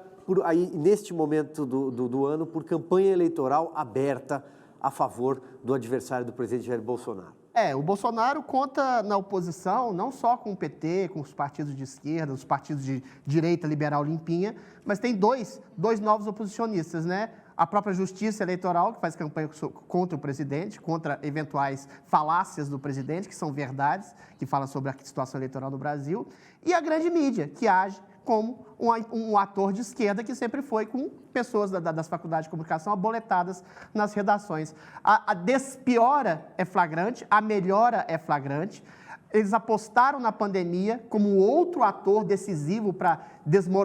neste momento do ano, por campanha eleitoral aberta a favor do adversário do presidente Jair Bolsonaro. O Bolsonaro conta na oposição não só com o PT, com os partidos de esquerda, os partidos de direita liberal limpinha, mas tem dois novos oposicionistas, né? A própria Justiça Eleitoral, que faz campanha contra o presidente, contra eventuais falácias do presidente, que são verdades, que fala sobre a situação eleitoral no Brasil, e a grande mídia, que age como um ator de esquerda que sempre foi, com pessoas das faculdades de comunicação aboletadas nas redações. A despiora é flagrante, a melhora é flagrante. Eles apostaram na pandemia como outro ator decisivo para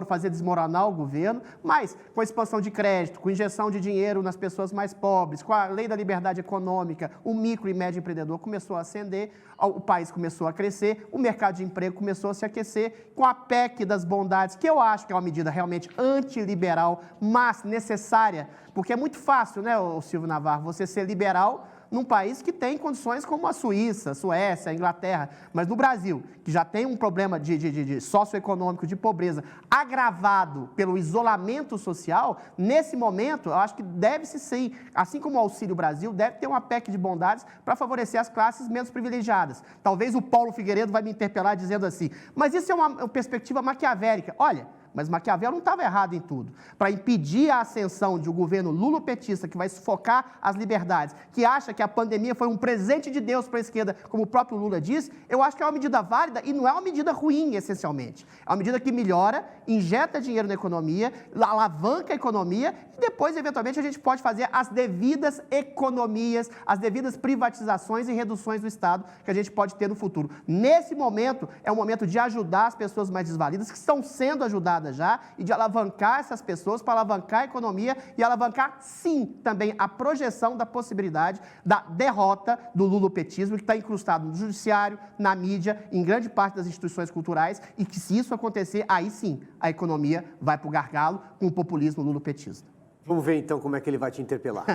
fazer desmoronar o governo, mas com a expansão de crédito, com injeção de dinheiro nas pessoas mais pobres, com a lei da liberdade econômica, o micro e médio empreendedor começou a ascender, o país começou a crescer, o mercado de emprego começou a se aquecer, com a PEC das bondades, que eu acho que é uma medida realmente antiliberal, mas necessária, porque é muito fácil, né, Silvio Navarro, você ser liberal num país que tem condições como a Suíça, a Suécia, a Inglaterra, mas no Brasil, que já tem um problema de socioeconômico, de pobreza, agravado pelo isolamento social, nesse momento, eu acho que deve-se sim, assim como o Auxílio Brasil, deve ter uma PEC de bondades para favorecer as classes menos privilegiadas. Talvez o Paulo Figueiredo vai me interpelar dizendo assim, mas isso é uma perspectiva maquiavélica. Olha, mas Maquiavel não estava errado em tudo. Para impedir a ascensão de um governo lulopetista que vai sufocar as liberdades, que acha que a pandemia foi um presente de Deus para a esquerda, como o próprio Lula diz, eu acho que é uma medida válida e não é uma medida ruim, essencialmente. É uma medida que melhora, injeta dinheiro na economia, alavanca a economia e depois, eventualmente, a gente pode fazer as devidas economias, as devidas privatizações e reduções do Estado que a gente pode ter no futuro. Nesse momento, é um momento de ajudar as pessoas mais desvalidas, que estão sendo ajudadas já, e de alavancar essas pessoas para alavancar a economia e alavancar, sim, também a projeção da possibilidade da derrota do lulopetismo, que está incrustado no judiciário, na mídia, em grande parte das instituições culturais, e que, se isso acontecer, aí sim, a economia vai para o gargalo com o populismo lulopetista. Vamos ver, então, como é que ele vai te interpelar.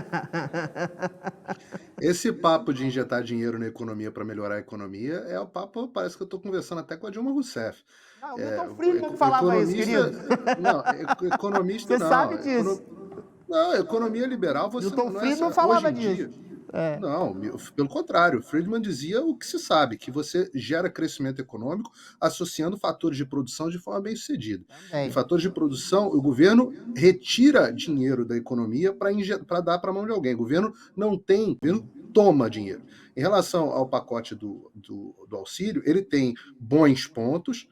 Esse papo de injetar dinheiro na economia para melhorar a economia é o papo, parece que eu estou conversando até com a Dilma Rousseff. Não, o Milton Friedman falava isso, querido. Não, economista Você não. sabe disso. Não, economia liberal você Milton não é Friedman essa, falava hoje em disso. dia. Não, pelo contrário, Friedman dizia o que se sabe, que você gera crescimento econômico associando fatores de produção de forma bem sucedida. Em fatores de produção, o governo retira dinheiro da economia para dar para a mão de alguém. O governo não tem, o governo toma dinheiro. Em relação ao pacote do auxílio, ele tem bons pontos.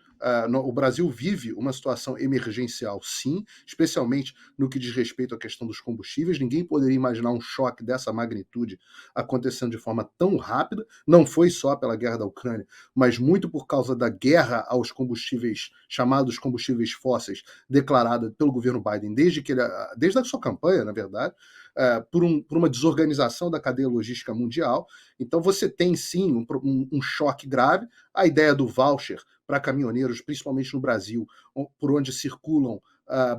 O Brasil vive uma situação emergencial, sim, especialmente no que diz respeito à questão dos combustíveis. Ninguém poderia imaginar um choque dessa magnitude acontecendo de forma tão rápida. Não foi só pela guerra da Ucrânia, mas muito por causa da guerra aos combustíveis, chamados combustíveis fósseis, declarada pelo governo Biden desde a sua campanha, na verdade, por uma desorganização da cadeia logística mundial. Então você tem, sim, um choque grave. A ideia do voucher para caminhoneiros, principalmente no Brasil, por onde circulam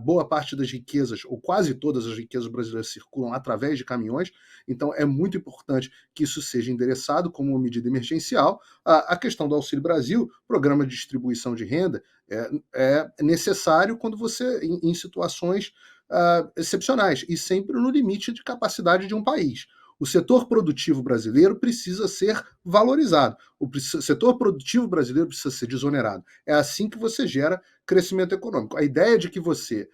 boa parte das riquezas, ou quase todas as riquezas brasileiras circulam através de caminhões. Então é muito importante que isso seja endereçado como uma medida emergencial. A questão do Auxílio Brasil, programa de distribuição de renda, é necessário quando você, em situações excepcionais, e sempre no limite de capacidade de um país. O setor produtivo brasileiro precisa ser valorizado. O setor produtivo brasileiro precisa ser desonerado. É assim que você gera crescimento econômico. A ideia de que você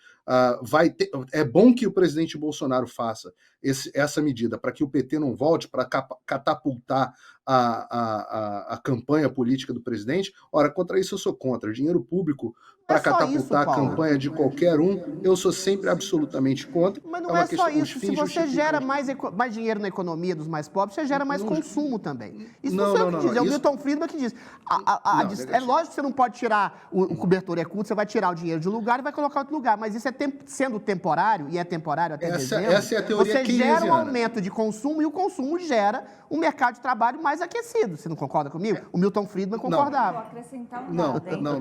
vai ter... É bom que o presidente Bolsonaro faça essa medida para que o PT não volte, para catapultar a campanha política do presidente. Ora, contra isso eu sou contra. Dinheiro público para catapultar a campanha de qualquer um, eu sou sempre absolutamente contra. Mas não é só isso. Se você gera mais dinheiro na economia dos mais pobres, você gera mais consumo também. Isso não sou eu que diz, é o Milton Friedman que diz. É lógico que você não pode tirar o cobertor você vai tirar o dinheiro de um lugar e vai colocar em outro lugar, mas isso sendo temporário, e é temporário até dezembro, essa é a teoria você gera um aumento de consumo e o consumo gera um mercado de trabalho mais aquecido. Você não concorda comigo? O Milton Friedman concordava. Não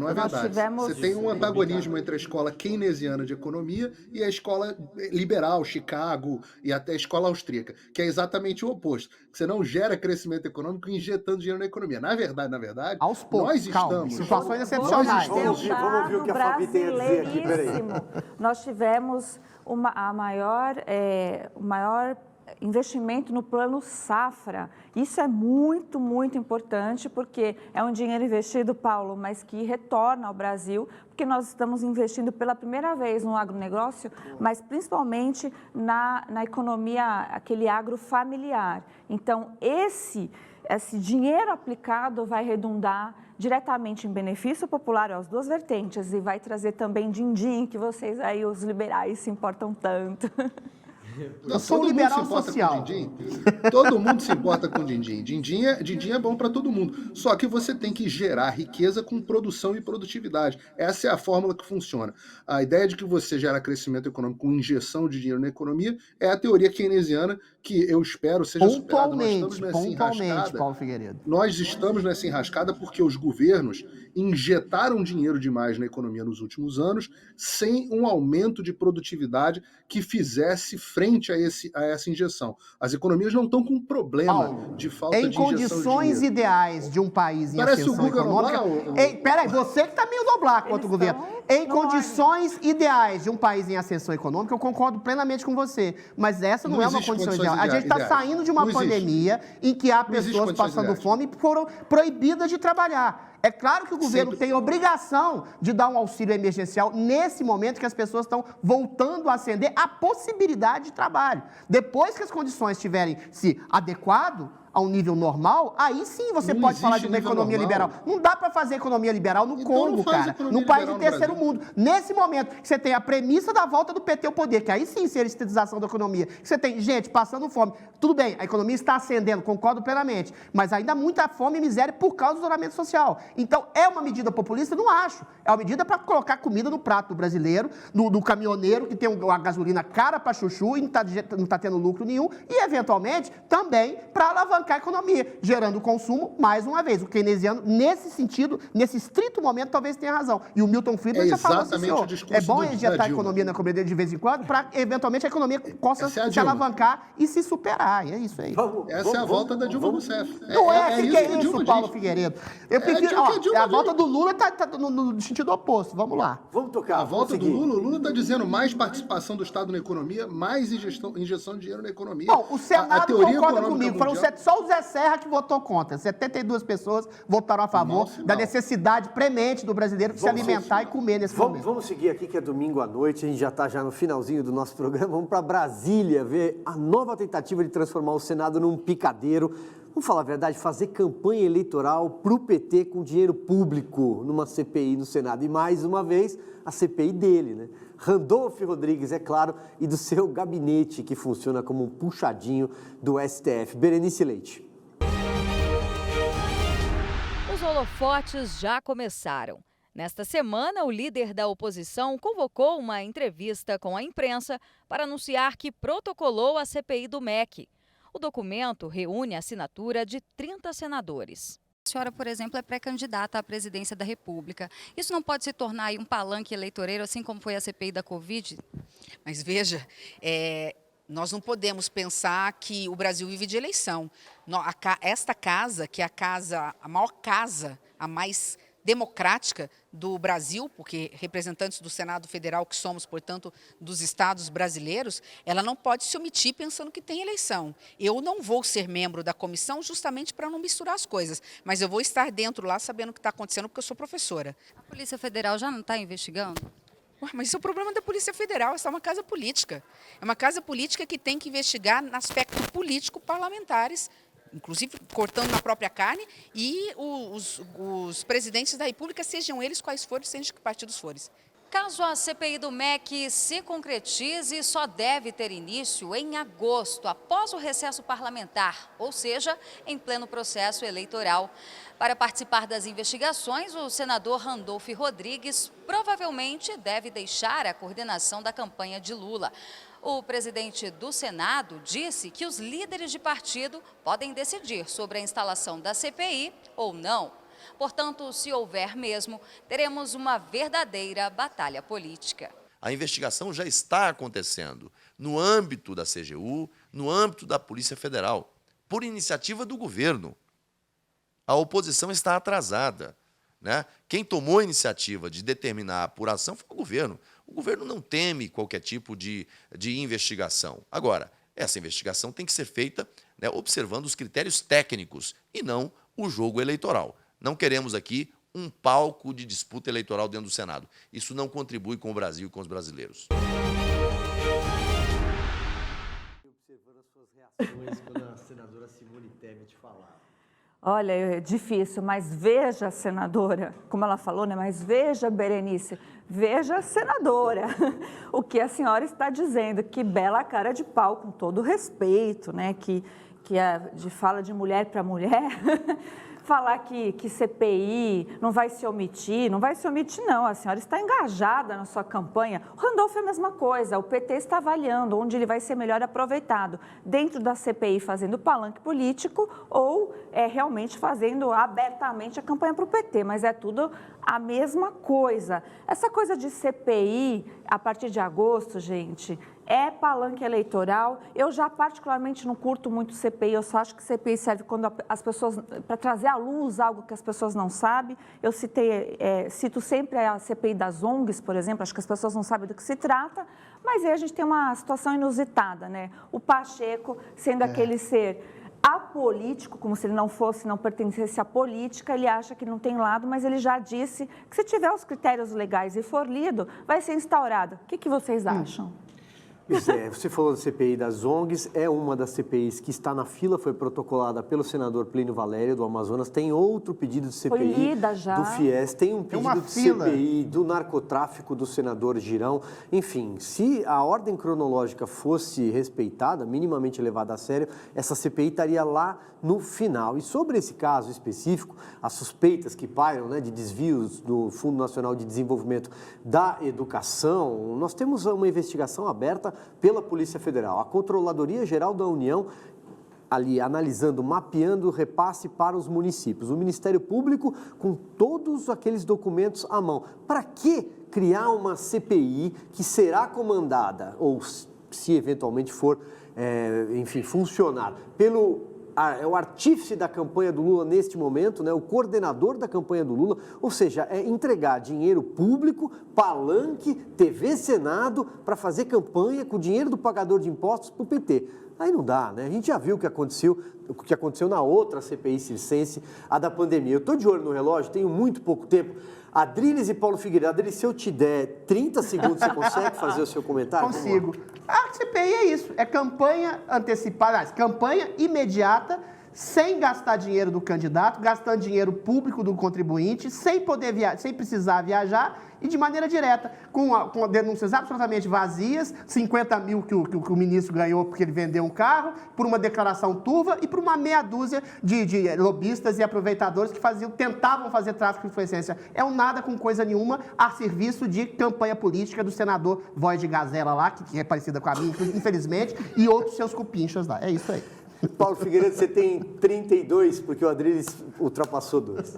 é verdade. Você tem um antagonismo entre a escola keynesiana de economia e a escola liberal, Chicago, e até a escola austríaca, que é exatamente o oposto. Você não gera crescimento econômico injetando dinheiro na economia. Na verdade, aos poucos, nós estamos... situações excepcionais. Vamos ouvir o que a Fabi tem a dizer aqui. Peraí. Nós tivemos o maior investimento no plano safra. Isso é muito, muito importante, porque é um dinheiro investido, Paulo, mas que retorna ao Brasil, porque nós estamos investindo pela primeira vez no agronegócio, mas principalmente na economia, aquele agro familiar. Então, esse dinheiro aplicado vai redundar diretamente em benefício popular às duas vertentes e vai trazer também din-din, que vocês aí, os liberais, se importam tanto. Eu sou um liberal social. Todo mundo se importa com din-din. Din-din é bom para todo mundo. Só que você tem que gerar riqueza com produção e produtividade. Essa é a fórmula que funciona. A ideia de que você gera crescimento econômico com injeção de dinheiro na economia é a teoria keynesiana que eu espero seja superada. Pontualmente, Paulo Figueiredo. Nós estamos nessa enrascada porque os governos injetaram dinheiro demais na economia nos últimos anos sem um aumento de produtividade que fizesse frente a essa injeção. As economias não estão com problema de falta de injeção de dinheiro. Em condições ideais de um país em Parece ascensão o Guga econômica... Peraí, você que está meio noblar contra o governo. Em condições ideais de um país em ascensão econômica, eu concordo plenamente com você. Mas essa não é uma condição ideal. A gente está saindo de uma pandemia em que há pessoas passando fome e foram proibidas de trabalhar. É claro que o governo tem obrigação de dar um auxílio emergencial nesse momento que as pessoas estão voltando a acender a possibilidade de trabalho. Depois que as condições tiverem se adequado a um nível normal, aí sim você Não pode falar de existe uma nível economia normal. liberal. Não dá para fazer economia liberal no Então Congo, não faz cara, economia num país liberal de no terceiro Brasil. mundo. Nesse momento que você tem a premissa da volta do PT ao poder, que aí sim seria a estatização da economia, que você tem gente passando fome. Tudo bem, a economia está ascendendo, concordo plenamente, mas ainda há muita fome e miséria por causa do isolamento social. Então, é uma medida populista? Não acho. É uma medida para colocar comida no prato do brasileiro, do caminhoneiro que tem a gasolina cara para chuchu e não está tendo lucro nenhum, e, eventualmente, também para alavancar a economia, gerando consumo, mais uma vez. O keynesiano, nesse sentido, nesse estrito momento, talvez tenha razão. E o Milton Friedman já falou assim, exatamente senhor, o discurso é bom da injetar a Dilma. economia na economia de vez em quando, para, eventualmente, a economia possa Essa é a se Dilma. alavancar e se superar. E é isso aí. Essa é a volta da Dilma Rousseff. Não é, isso que que a é Dilma isso, Paulo diz. Figueiredo. Eu É prefiro, aquilo que a Dilma a volta diz. do Lula está no sentido oposto. Vamos lá. Vamos tocar. A volta do vamos seguir. Lula, o Lula está dizendo mais participação do Estado na economia, mais injeção de dinheiro na economia. Bom, o Senado concorda econômica comigo. Foram mundial- só o Zé Serra que votou contra. 72 pessoas votaram a favor Mau sinal. da necessidade premente do brasileiro de se Vamos alimentar e comer nesse momento. Vamos seguir aqui, que é domingo à noite, a gente já está no finalzinho do nosso programa. Vamos para Brasília ver a nova tentativa de transformar o Senado num picadeiro. Vamos falar a verdade, fazer campanha eleitoral para o PT com dinheiro público numa CPI no Senado. E mais uma vez, a CPI dele, né? Randolph Rodrigues, é claro, e do seu gabinete, que funciona como um puxadinho do STF. Berenice Leite. Os holofotes já começaram. Nesta semana, o líder da oposição convocou uma entrevista com a imprensa para anunciar que protocolou a CPI do MEC. O documento reúne a assinatura de 30 senadores. A senhora, por exemplo, é pré-candidata à presidência da República. Isso não pode se tornar aí um palanque eleitoreiro, assim como foi a CPI da Covid? Mas veja, nós não podemos pensar que o Brasil vive de eleição. Esta casa, que é a maior casa, a mais democrática do Brasil, porque representantes do Senado Federal que somos, portanto, dos estados brasileiros, ela não pode se omitir pensando que tem eleição. Eu não vou ser membro da comissão justamente para não misturar as coisas, mas eu vou estar dentro lá sabendo o que está acontecendo porque eu sou professora. A Polícia Federal já não está investigando? Ué, mas isso é o problema da Polícia Federal, essa é uma casa política. É uma casa política que tem que investigar no aspecto político parlamentares, inclusive cortando na própria carne, e os presidentes da República, sejam eles quais forem, sejam de que partidos forem. Caso a CPI do MEC se concretize, só deve ter início em agosto, após o recesso parlamentar, ou seja, em pleno processo eleitoral. Para participar das investigações, o senador Randolph Rodrigues provavelmente deve deixar a coordenação da campanha de Lula. O presidente do Senado disse que os líderes de partido podem decidir sobre a instalação da CPI ou não. Portanto, se houver mesmo, teremos uma verdadeira batalha política. A investigação já está acontecendo no âmbito da CGU, no âmbito da Polícia Federal, por iniciativa do governo. A oposição está atrasada, né? Quem tomou a iniciativa de determinar a apuração foi o governo. O governo não teme qualquer tipo de investigação. Agora, essa investigação tem que ser feita, né, observando os critérios técnicos e não o jogo eleitoral. Não queremos aqui um palco de disputa eleitoral dentro do Senado. Isso não contribui com o Brasil e com os brasileiros. Observando as suas reações quando a senadora Simone Tebet falava. Olha, é difícil, mas veja, senadora, como ela falou, né? Mas veja, Berenice, veja, senadora, o que a senhora está dizendo, que bela cara de pau, com todo respeito, né? Que fala de mulher para mulher, falar que CPI não vai se omitir, não a senhora está engajada na sua campanha. O Randolph é a mesma coisa, o PT está avaliando onde ele vai ser melhor aproveitado, dentro da CPI fazendo palanque político ou realmente fazendo abertamente a campanha para o PT, mas é tudo a mesma coisa. Essa coisa de CPI, a partir de agosto, gente, é palanque eleitoral. Eu já particularmente não curto muito CPI, eu só acho que CPI serve quando as pessoas, para trazer à luz algo que as pessoas não sabem. Eu cito sempre a CPI das ONGs, por exemplo, acho que as pessoas não sabem do que se trata, mas aí a gente tem uma situação inusitada, né? O Pacheco sendo aquele ser apolítico, como se ele não pertencesse à política, ele acha que não tem lado, mas ele já disse que se tiver os critérios legais e for lido, vai ser instaurado. O que vocês acham? Pois é, você falou da CPI das ONGs, é uma das CPIs que está na fila, foi protocolada pelo senador Plínio Valério, do Amazonas. Tem outro pedido de CPI do FIES, tem um pedido de CPI do narcotráfico do senador Girão. Enfim, se a ordem cronológica fosse respeitada, minimamente levada a sério, essa CPI estaria lá no final. E sobre esse caso específico, as suspeitas que pairam, né, de desvios do Fundo Nacional de Desenvolvimento da Educação, nós temos uma investigação aberta pela Polícia Federal. A Controladoria Geral da União, ali analisando, mapeando o repasse para os municípios. O Ministério Público com todos aqueles documentos à mão. Para que criar uma CPI que será comandada, ou se eventualmente for, enfim, funcionar, é o artífice da campanha do Lula neste momento, né, o coordenador da campanha do Lula, ou seja, é entregar dinheiro público, palanque, TV Senado, para fazer campanha com o dinheiro do pagador de impostos para o PT. Aí não dá, né? A gente já viu o que aconteceu na outra CPI circense, a da pandemia. Eu estou de olho no relógio, tenho muito pouco tempo. Adriles e Paulo Figueiredo, Adriles, se eu te der 30 segundos, você consegue fazer o seu comentário? Consigo. A CPI é isso, é campanha antecipada, campanha imediata, sem gastar dinheiro do candidato, gastando dinheiro público do contribuinte, sem precisar viajar e de maneira direta, com denúncias absolutamente vazias, 50 mil que o ministro ganhou porque ele vendeu um carro, por uma declaração turva e por uma meia dúzia de lobistas e aproveitadores que tentavam fazer tráfico de influência. É um nada com coisa nenhuma a serviço de campanha política do senador Voz de Gazela lá, que é parecida com a minha, infelizmente, e outros seus cupinchas lá. É isso aí. Paulo Figueiredo, você tem 32, porque o Adriles ultrapassou 2.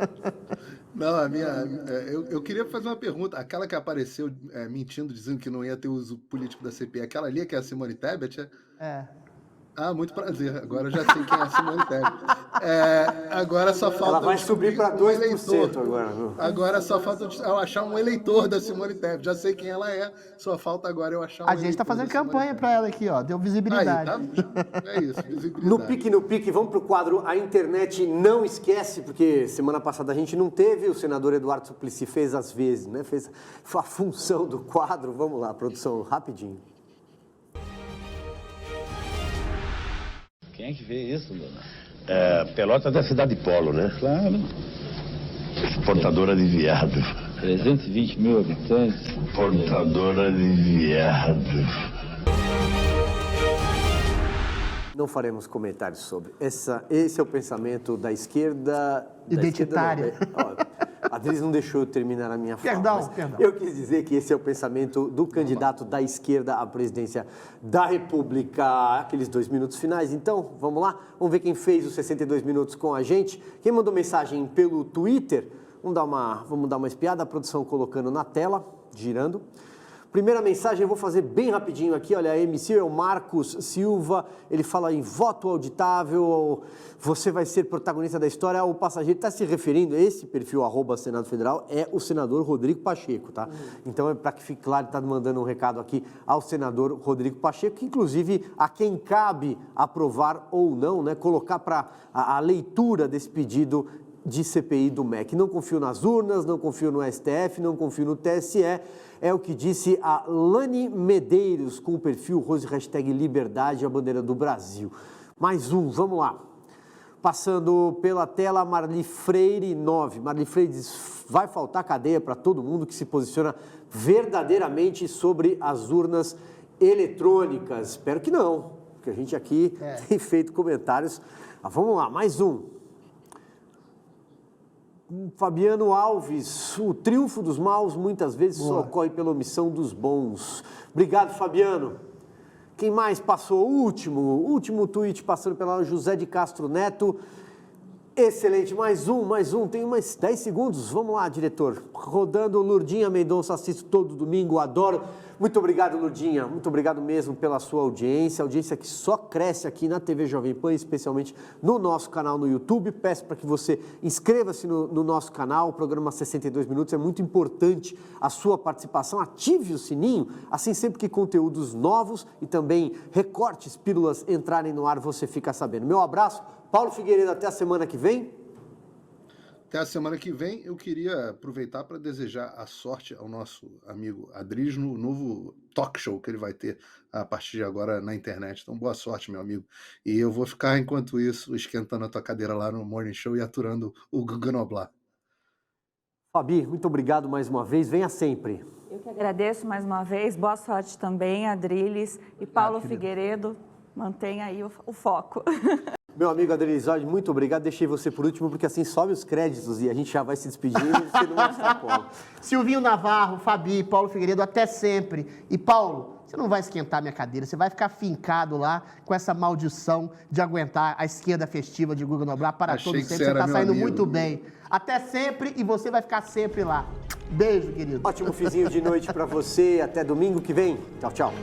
Não, eu queria fazer uma pergunta. Aquela que apareceu mentindo, dizendo que não ia ter uso político da CPI, aquela ali que é a Simone Tebet? É. Ah, muito prazer. Agora eu já sei quem é a Simone Tebet. Agora só falta... Ela vai subir para 2% agora. Agora só falta eu achar um eleitor da Simone Tebet. Já sei quem ela é, só falta agora eu achar um eleitor. A gente está fazendo campanha para ela aqui, ó. Deu visibilidade. Aí, tá? É isso, visibilidade. No pique, vamos para o quadro A Internet Não Esquece, porque semana passada a gente não teve, o senador Eduardo Suplicy fez às vezes, né? Fez a função do quadro. Vamos lá, produção, rapidinho. Quem é que vê isso, dona? Pelotas é cidade polo, né? Claro. Exportadora de viado. 320 mil habitantes. Exportadora de viado. Não faremos comentários sobre. Esse é o pensamento da esquerda... Identitária. A Adriles não deixou eu terminar a minha fala. Perdão. Eu quis dizer que esse é o pensamento do candidato da esquerda à presidência da República. Aqueles 2 minutos finais. Então, vamos lá? Vamos ver quem fez os 62 minutos com a gente. Quem mandou mensagem pelo Twitter, vamos dar uma espiada. A produção colocando na tela, girando. Primeira mensagem, eu vou fazer bem rapidinho aqui, olha, a MC é o Marcos Silva, ele fala em voto auditável, você vai ser protagonista da história, o passageiro está se referindo, esse perfil @Senado Federal é o senador Rodrigo Pacheco, tá? Então, para que fique claro, ele está mandando um recado aqui ao senador Rodrigo Pacheco, que inclusive a quem cabe aprovar ou não, né, colocar para a leitura desse pedido de CPI do MEC. Não confio nas urnas, não confio no STF, não confio no TSE. É o que disse a Lani Medeiros com o perfil #Liberdade, a bandeira do Brasil. Mais um, vamos lá. Passando pela tela, Marli Freire 9. Marli Freire diz, vai faltar cadeia para todo mundo que se posiciona verdadeiramente sobre as urnas eletrônicas. Espero que não, porque a gente aqui tem feito comentários. Vamos lá, mais um. Fabiano Alves, o triunfo dos maus muitas vezes só ocorre pela omissão dos bons. Obrigado, Fabiano. Quem mais passou? Último tweet passando pela José de Castro Neto. Excelente, mais um, tem mais 10 segundos. Vamos lá, diretor. Rodando, Lurdinha Mendonça, assisto todo domingo, adoro. Muito obrigado, Lurdinha, muito obrigado mesmo pela sua audiência que só cresce aqui na TV Jovem Pan, especialmente no nosso canal no YouTube. Peço para que você inscreva-se no nosso canal, o programa 62 Minutos, é muito importante a sua participação, ative o sininho, assim sempre que conteúdos novos e também recortes, pílulas entrarem no ar, você fica sabendo. Meu abraço, Paulo Figueiredo, até a semana que vem. Até a semana que vem, eu queria aproveitar para desejar a sorte ao nosso amigo Adriles no novo talk show que ele vai ter a partir de agora na internet. Então, boa sorte, meu amigo. E eu vou ficar, enquanto isso, esquentando a tua cadeira lá no Morning Show e aturando o Guga Noblar. Fabi, muito obrigado mais uma vez. Venha sempre. Eu que agradeço mais uma vez. Boa sorte também, Adriles e Paulo Figueiredo. Mantenha aí o foco. Meu amigo Adriles, muito obrigado. Deixei você por último, porque assim sobe os créditos e a gente já vai se despedindo e você não vai extrapola. Silvinho Navarro, Fabi, Paulo Figueiredo, até sempre. E Paulo, você não vai esquentar minha cadeira, você vai ficar fincado lá com essa maldição de aguentar a esquerda festiva de Guga Noblar para todo sempre. Você está saindo muito bem. Até sempre e você vai ficar sempre lá. Beijo, querido. Ótimo fizinho de noite para você. Até domingo que vem. Tchau, tchau.